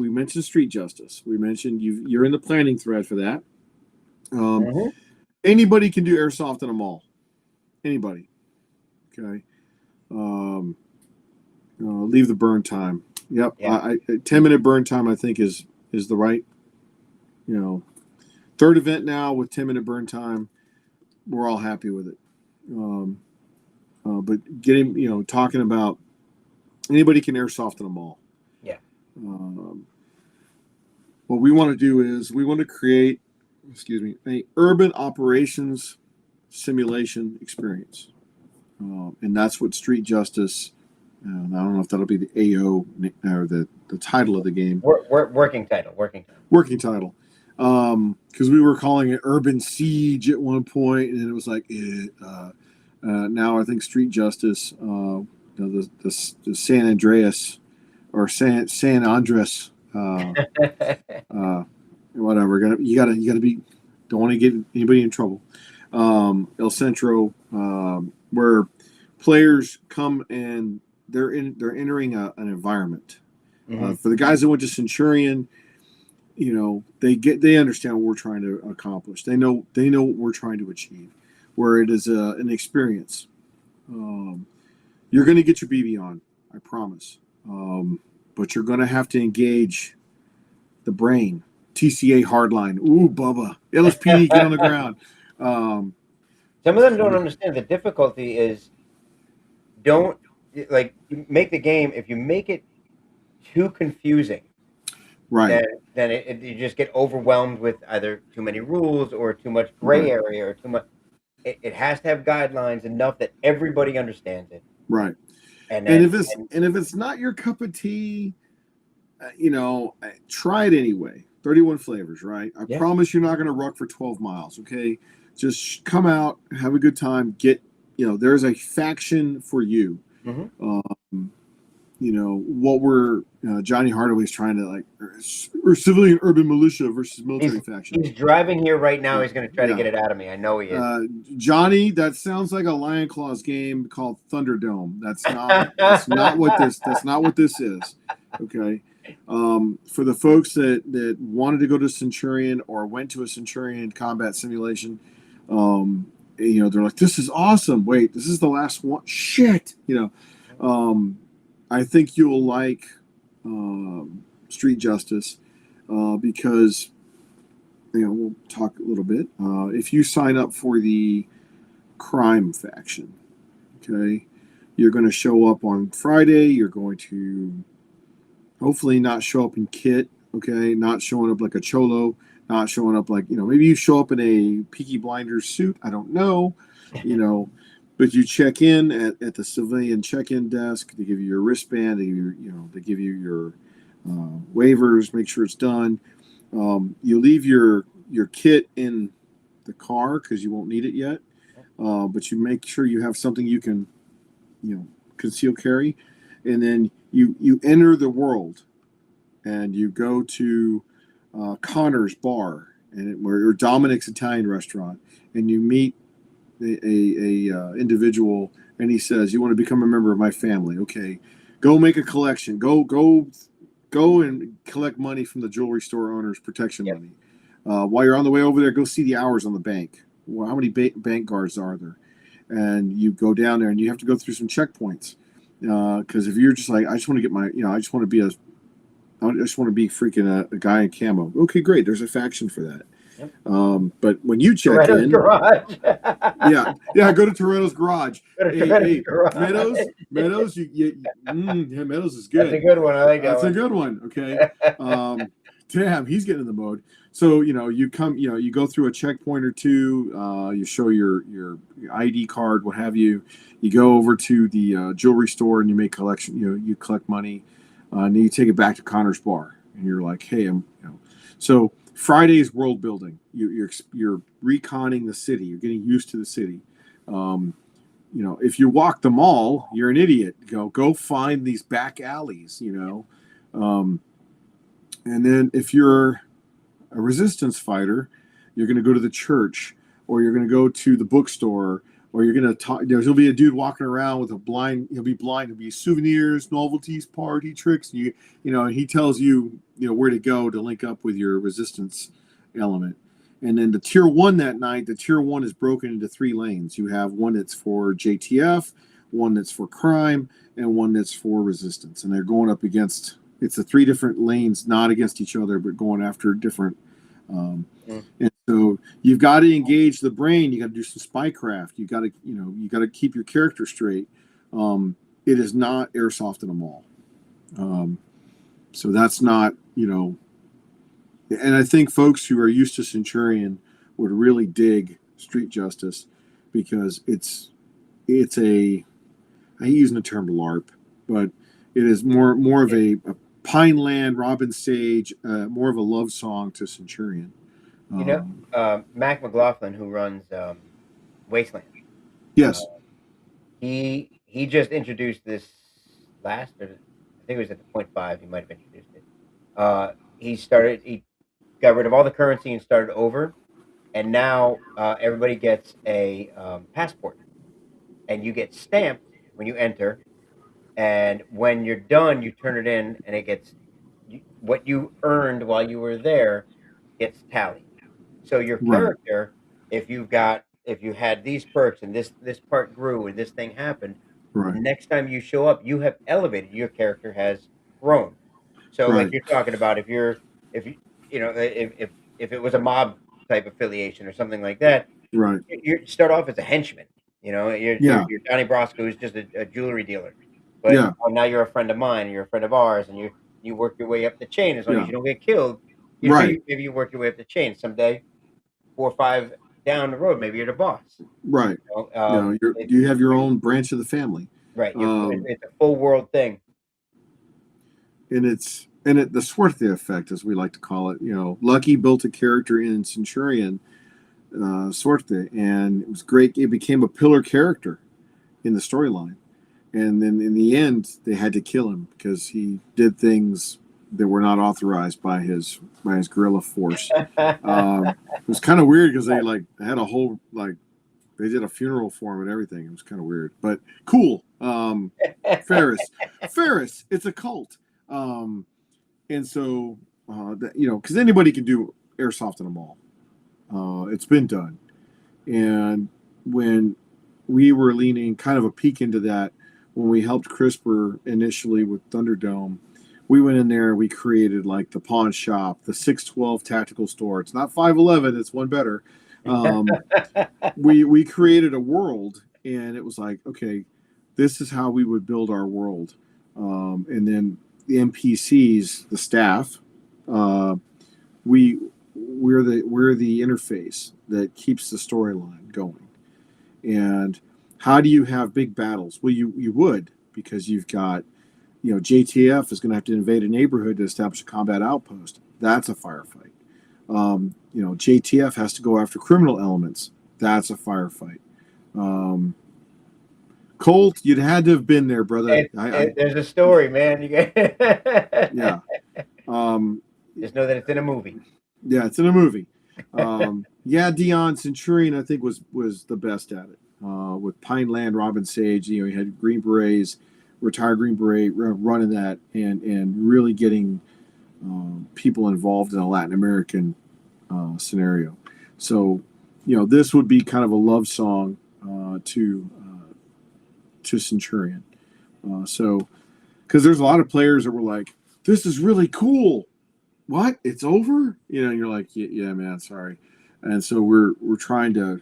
Speaker 2: mentioned street justice. We mentioned you're in the planning thread for that. Anybody can do airsoft in a mall. Anybody. Okay. Leave the burn time. Yep.
Speaker 1: Yeah.
Speaker 2: 10-minute burn time, I think, is the right. Third event now with 10-minute burn time. We're all happy with it. But talking about anybody can airsoft in a mall.
Speaker 1: Yeah.
Speaker 2: What we want to do is we want to create, a urban operations simulation experience, and that's what Street Justice. I don't know if that'll be the AO or the title of the game.
Speaker 1: Working title.
Speaker 2: Working title. Because we were calling it Urban Siege at one point, and it was like, Now I think Street Justice, the San Andreas or San Andres, uh, whatever. You gotta be. Don't want to get anybody in trouble. El Centro, where players come and they're entering an environment.
Speaker 1: Mm-hmm.
Speaker 2: For the guys that went to Centurion, they understand what we're trying to accomplish. They know what we're trying to achieve. Where it is an experience. You're going to get your BB on, I promise. But you're going to have to engage the brain. TCA hardline. Ooh, Bubba. LSPD, get on the ground.
Speaker 1: Some of them don't understand the difficulty is don't like you make the game if you make it too confusing,
Speaker 2: Right.
Speaker 1: then you just get overwhelmed with either too many rules or too much gray area or too much. It has to have guidelines enough that everybody understands it.
Speaker 2: Right.
Speaker 1: And
Speaker 2: And
Speaker 1: then
Speaker 2: if it's not your cup of tea, try it anyway. 31 flavors, right? I
Speaker 1: Yeah.
Speaker 2: promise you're not going to ruck for 12 miles, okay? Just come out, have a good time, there's a faction for you.
Speaker 1: Mm-hmm.
Speaker 2: What we're Johnny Hardaway's trying to or civilian urban militia versus military faction.
Speaker 1: He's driving here right now. He's going to try to get it out of me. I know he is.
Speaker 2: Johnny, that sounds like a Lion Claws game called Thunderdome. That's not what this is. Okay. For the folks that wanted to go to Centurion or went to a Centurion combat simulation, they're like, this is awesome. Wait, this is the last one. Shit. I think you'll like Street Justice because we'll talk a little bit. If you sign up for the crime faction, okay, you're going to show up on Friday. You're going to hopefully not show up in kit, okay, not showing up like a cholo, not showing up like, maybe you show up in a Peaky Blinders suit. I don't know, but you check in at the civilian check-in desk. They give you your wristband. They give you your waivers. Make sure it's done. You leave your kit in the car because you won't need it yet. But you make sure you have something you can, conceal carry, and then you enter the world, and you go to Connor's bar or Dominic's Italian restaurant, and you meet a individual, and he says, you want to become a member of my family. Okay, go make a collection. Go and collect money from the jewelry store owner's protection money. While you're on the way over there, go see the hours on the bank. Well, how many bank guards are there? And you go down there, and you have to go through some checkpoints. Because if you're just like, I just want to get I just want to be freaking a guy in camo. Okay, great. There's a faction for that. But when you check in,
Speaker 1: garage.
Speaker 2: Go to Toretto's garage.
Speaker 1: Garage.
Speaker 2: Meadows, Meadows is good.
Speaker 1: That's a good one. I like that.
Speaker 2: That's a good one. Okay. Damn, he's getting in the mode. So you come, you go through a checkpoint or two. You show your ID card, what have you. You go over to the jewelry store and you make collection. You collect money, and then you take it back to Connor's bar, and you're like, hey, So Friday's world building. You're reconning the city. You're getting used to the city. If you walk the mall, you're an idiot. Go find these back alleys. And then if you're a resistance fighter, you're going to go to the church, or you're going to go to the bookstore, or you're going to talk. There'll be a dude walking around with he'll be blind. He'll be souvenirs, novelties, party tricks. And he tells you, where to go to link up with your resistance element. And then the tier 1 that night, the tier 1 is broken into 3 lanes. You have one that's for JTF, one that's for crime, and one that's for resistance. And they're going up against, it's the 3 different lanes, not against each other, but going after different. And so you've got to engage the brain. You got to do some spycraft. You got to keep your character straight. It is not airsoft in a mall. So that's not, and I think folks who are used to Centurion would really dig Street Justice, because it's I hate using the term LARP, but it is more of a Pineland, Robin Sage, more of a love song to Centurion.
Speaker 1: Mac McLaughlin, who runs Wasteland.
Speaker 2: Yes.
Speaker 1: he just introduced this last, or I think it was at the point .5. He might have introduced it. He got rid of all the currency and started over, and now everybody gets a passport, and you get stamped when you enter, and when you're done, you turn it in, and it gets what you earned while you were there gets tallied. So your
Speaker 2: Right.
Speaker 1: character, if you had these perks and this part grew and this thing happened, the
Speaker 2: Right.
Speaker 1: next time you show up, you have elevated. Your character has grown. So like
Speaker 2: Right.
Speaker 1: you're talking about, if you you know if it was a mob type affiliation or something like that,
Speaker 2: Right.
Speaker 1: you start off as a henchman. You know,
Speaker 2: Yeah.
Speaker 1: you're Johnny Brasco, who's just a jewelry dealer, but
Speaker 2: Yeah.
Speaker 1: now you're a friend of mine, and you're a friend of ours, and you work your way up the chain. As long as
Speaker 2: Yeah.
Speaker 1: you don't get killed,
Speaker 2: Right.
Speaker 1: maybe you work your way up the chain. Someday, 4 or 5 down the road, maybe you're the boss.
Speaker 2: Right.
Speaker 1: You know,
Speaker 2: You know, you have your own branch of the family.
Speaker 1: right.
Speaker 2: Um,
Speaker 1: It's a full world thing.
Speaker 2: and the suerte effect, as we like to call it. You know, Lucky built a character in Centurion, Suerte, and it was great. It became a pillar character in the storyline, and then in the end, they had to kill him because he did things that were not authorized by his guerrilla force. It was kind of weird because they like had a whole like they did a funeral for him and everything. It was kind of weird, but cool. Ferris, it's a cult. Um, and so that, you know, because anybody can do airsoft in a mall. It's been done, and when we were leaning kind of a peek into that when we helped CRISPR initially with Thunderdome, we went in there. We created like the pawn shop, the 612 tactical store. It's not 511. It's one better. We created a world, and it was like, okay, this is how we would build our world, and then the NPCs, the staff, uh, we we're the interface that keeps the storyline going. And how do you have big battles? Well, you would, because you've got, you know, JTF is going to have to invade a neighborhood to establish a combat outpost. That's a firefight. You know, JTF has to go after criminal elements. That's a firefight. Um, Colt, you'd had to have been there, brother.
Speaker 1: There's a story, man.
Speaker 2: Yeah. Um,
Speaker 1: Just know that it's in a movie.
Speaker 2: yeah, it's in a movie. Yeah, Dion Centurion, I think, was the best at it. With Pineland, Robin Sage, you know, he had Green Berets, retired Green Beret running that, and really getting people involved in a Latin American scenario. So, you know, this would be kind of a love song to Centurion. So, because there's a lot of players that were like, "This is really cool." What? It's over? You know, and you're like, yeah, man, sorry. And so we're trying our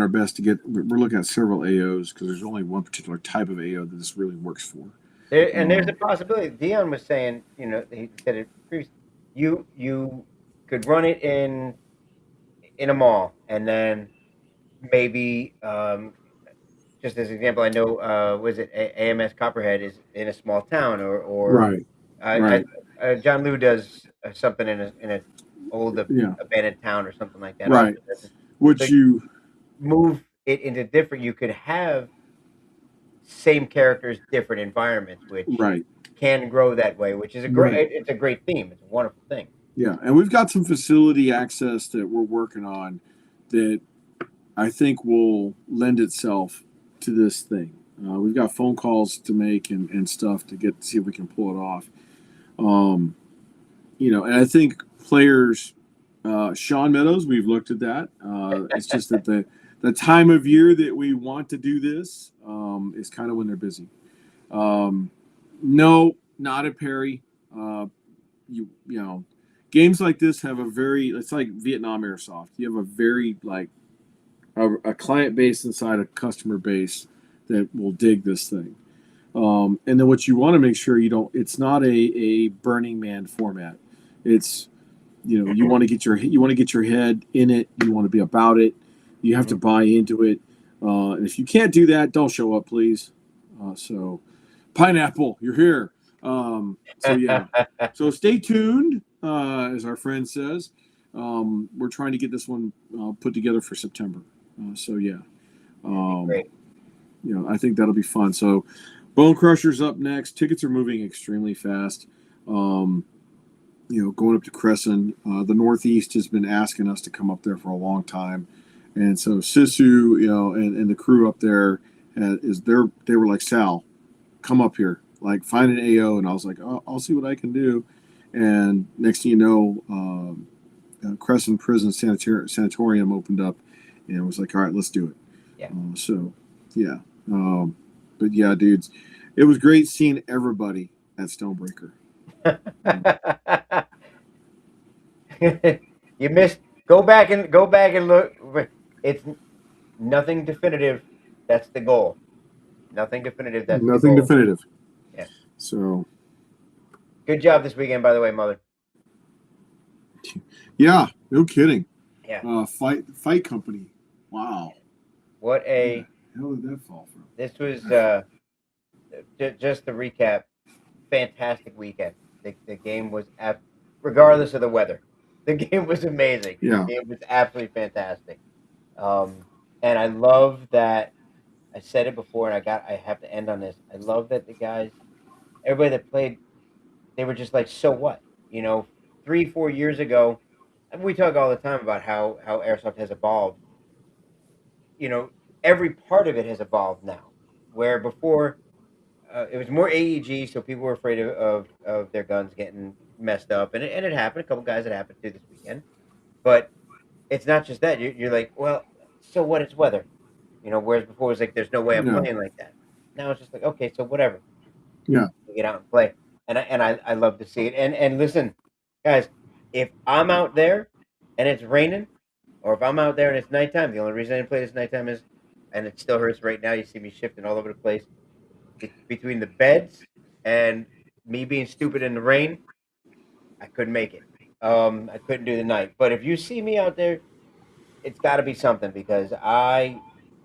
Speaker 2: best to get. We're looking at several AOs because there's only one particular type of AO that this really works for.
Speaker 1: There's a possibility. Dion was saying, you know, he said it previously. You could run it in a mall, and then maybe just as an example, I know was it AMS Copperhead is in a small town, or
Speaker 2: Right,
Speaker 1: uh,
Speaker 2: right,
Speaker 1: John Liu does something in a old
Speaker 2: yeah,
Speaker 1: abandoned town or something like that. Also,
Speaker 2: right.
Speaker 1: so
Speaker 2: Which you
Speaker 1: move it into different. You could have same characters, different environments, which
Speaker 2: right,
Speaker 1: can grow that way. Which is a great.
Speaker 2: right,
Speaker 1: It's a great theme. It's a wonderful thing.
Speaker 2: yeah. And we've got some facility access that we're working on that I think will lend itself to this thing. We've got phone calls to make and stuff to see if we can pull it off. Um, you know, and I think players, Sean Meadows, we've looked at that. It's just that the time of year that we want to do this is kind of when they're busy. No, not at Perry. You know, games like this have it's like Vietnam Airsoft. You have a very like a client base inside a customer base that will dig this thing. And then what you want to make sure it's not a Burning Man format. It's, you know, you want to get your head in it. You want to be about it. You have to buy into it. And if you can't do that, don't show up, please. So Pineapple, you're here. So yeah, so stay tuned, as our friend says. We're trying to get this one put together for September. So yeah,
Speaker 1: Great.
Speaker 2: I think that'll be fun. So, Bone Crusher's up next. Tickets are moving extremely fast. Um, going up to Crescent, the Northeast has been asking us to come up there for a long time, and so Sisu, and the crew up there they were like, Sal, come up here, like find an AO, and I was like, oh, I'll see what I can do, and next thing you know, Crescent Prison Sanatorium opened up, and it was like, all right, let's do it.
Speaker 1: Yeah.
Speaker 2: So, yeah, but yeah, dudes, it was great seeing everybody at Stonebreaker.
Speaker 1: You missed. Go back and look. It's nothing definitive. That's the goal. Nothing definitive. That's the
Speaker 2: Nothing
Speaker 1: goal.
Speaker 2: definitive.
Speaker 1: Yeah.
Speaker 2: So,
Speaker 1: good job this weekend, by the way, Mother.
Speaker 2: Yeah, no kidding.
Speaker 1: Yeah.
Speaker 2: Fight Company. Wow.
Speaker 1: What a.
Speaker 2: How did that fall from?
Speaker 1: This was just to recap. Fantastic weekend. The game was regardless of the weather. The game was amazing.
Speaker 2: Yeah.
Speaker 1: The game was absolutely fantastic. And I love that. I said it before, and I have to end on this. I love that the guys, everybody that played, they were just like, so what? 3-4 years ago, and we talk all the time about how airsoft has evolved. Every part of it has evolved now. Where before, it was more AEG, so people were afraid of their guns getting messed up, and it happened. A couple guys it happened to this weekend, but it's not just that. You're like, well, so what? It's weather. Whereas before it was like, there's no way I'm playing like that. Now it's just like, okay, so whatever.
Speaker 2: Yeah.
Speaker 1: We get out and play, and I love to see it. And listen, guys, if I'm out there and it's raining, or if I'm out there and it's nighttime, the only reason I didn't play this nighttime is, and it still hurts right now. You see me shifting all over the place between the beds and me being stupid in the rain. I couldn't make it. I couldn't do the night. But if you see me out there, it's got to be something, because I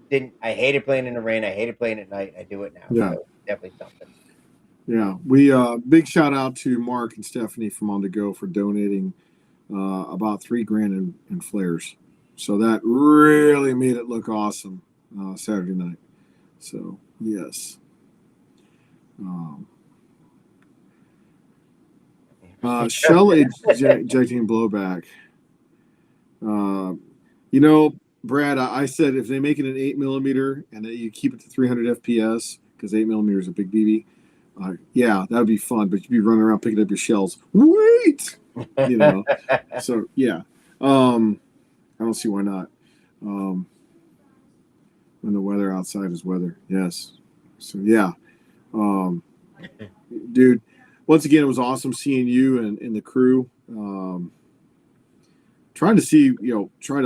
Speaker 1: hated playing in the rain. I hated playing at night. I do it now.
Speaker 2: Yeah.
Speaker 1: So definitely something.
Speaker 2: Yeah. We big shout out to Mark and Stephanie from On The Go for donating about $3,000 in flares. So that really made it look awesome Saturday night. So yes. Shell ejecting blowback. Brad, I said if they make it an 8mm and that you keep it to 300 FPS, because 8mm is a big BB, yeah, that would be fun. But you'd be running around picking up your shells. Wait, So yeah, I don't see why not. When the weather outside is weather, yes. So yeah, dude. Once again, it was awesome seeing you and the crew. Trying to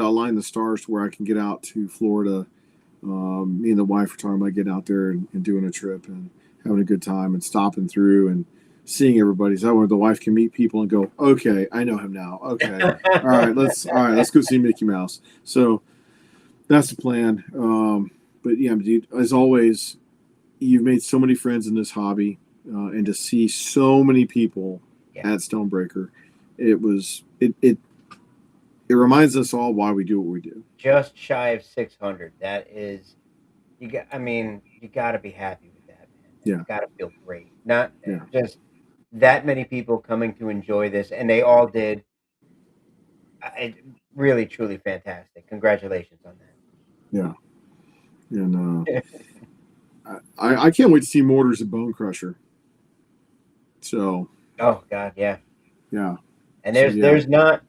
Speaker 2: align the stars to where I can get out to Florida. Me and the wife are talking about getting out there and doing a trip and having a good time and stopping through and seeing everybody. So that way the wife can meet people and go, okay, I know him now. Okay, all right, let's go see Mickey Mouse. So that's the plan. But yeah, dude, as always, you've made so many friends in this hobby, and to see so many people at Stonebreaker, it reminds us all why we do what we do.
Speaker 1: Just shy of 600. That is, you got to be happy with that, man.
Speaker 2: Yeah.
Speaker 1: You got to feel great. Not just that many people coming to enjoy this, and they all did. Really, truly fantastic. Congratulations on that.
Speaker 2: Yeah. And I can't wait to see Mortars at Bone Crusher. So.
Speaker 1: Oh God, yeah.
Speaker 2: Yeah.
Speaker 1: And there's not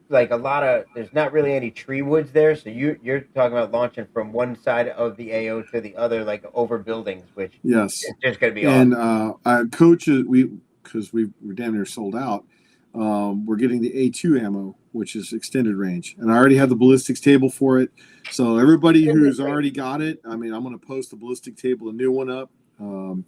Speaker 1: like there's not really any tree woods there, so you're talking about launching from one side of the AO to the other, like over buildings, which
Speaker 2: yes,
Speaker 1: it's just gonna be awesome.
Speaker 2: And coach, because we're damn near sold out. We're getting the A2 ammo, which is extended range, and I already have the ballistics table for it. So everybody who's already got it, I'm going to post the ballistic table, a new one up, so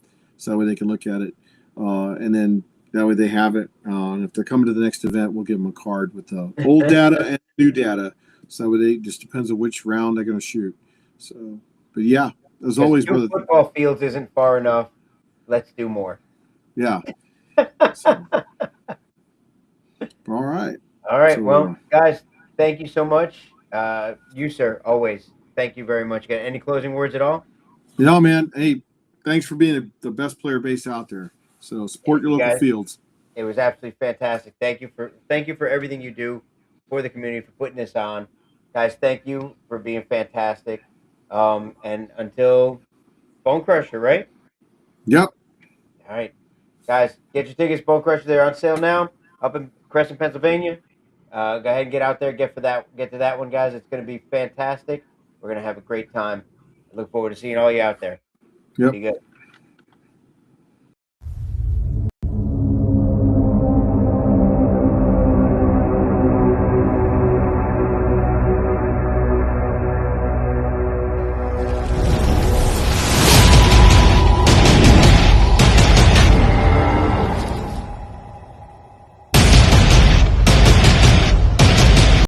Speaker 2: that way they can look at it, and then that way they have it. And if they're coming to the next event, we'll give them a card with the old data and new data. So that way they just depends on which round they're going to shoot. So, but yeah, as always, brother.
Speaker 1: Football fields isn't far enough. Let's do more.
Speaker 2: Yeah. So. All right.
Speaker 1: So, well, guys, thank you so much. You, sir, always thank you very much again. Any closing words at all?
Speaker 2: You know, man. Hey, thanks for being the best player base out there. So support your
Speaker 1: You
Speaker 2: local
Speaker 1: guys,
Speaker 2: fields.
Speaker 1: it was absolutely fantastic. Thank you for everything you do for the community, for putting this on, guys. Thank you for being fantastic. And until Bone Crusher, right?
Speaker 2: Yep.
Speaker 1: All right, guys, get your tickets. Bone Crusher, they're on sale now up in Crescent, Pennsylvania. Go ahead and get out there, get to that one, guys. It's going to be fantastic. We're going to have a great time. I look forward to seeing all you out there.
Speaker 2: Yep.
Speaker 1: Be good.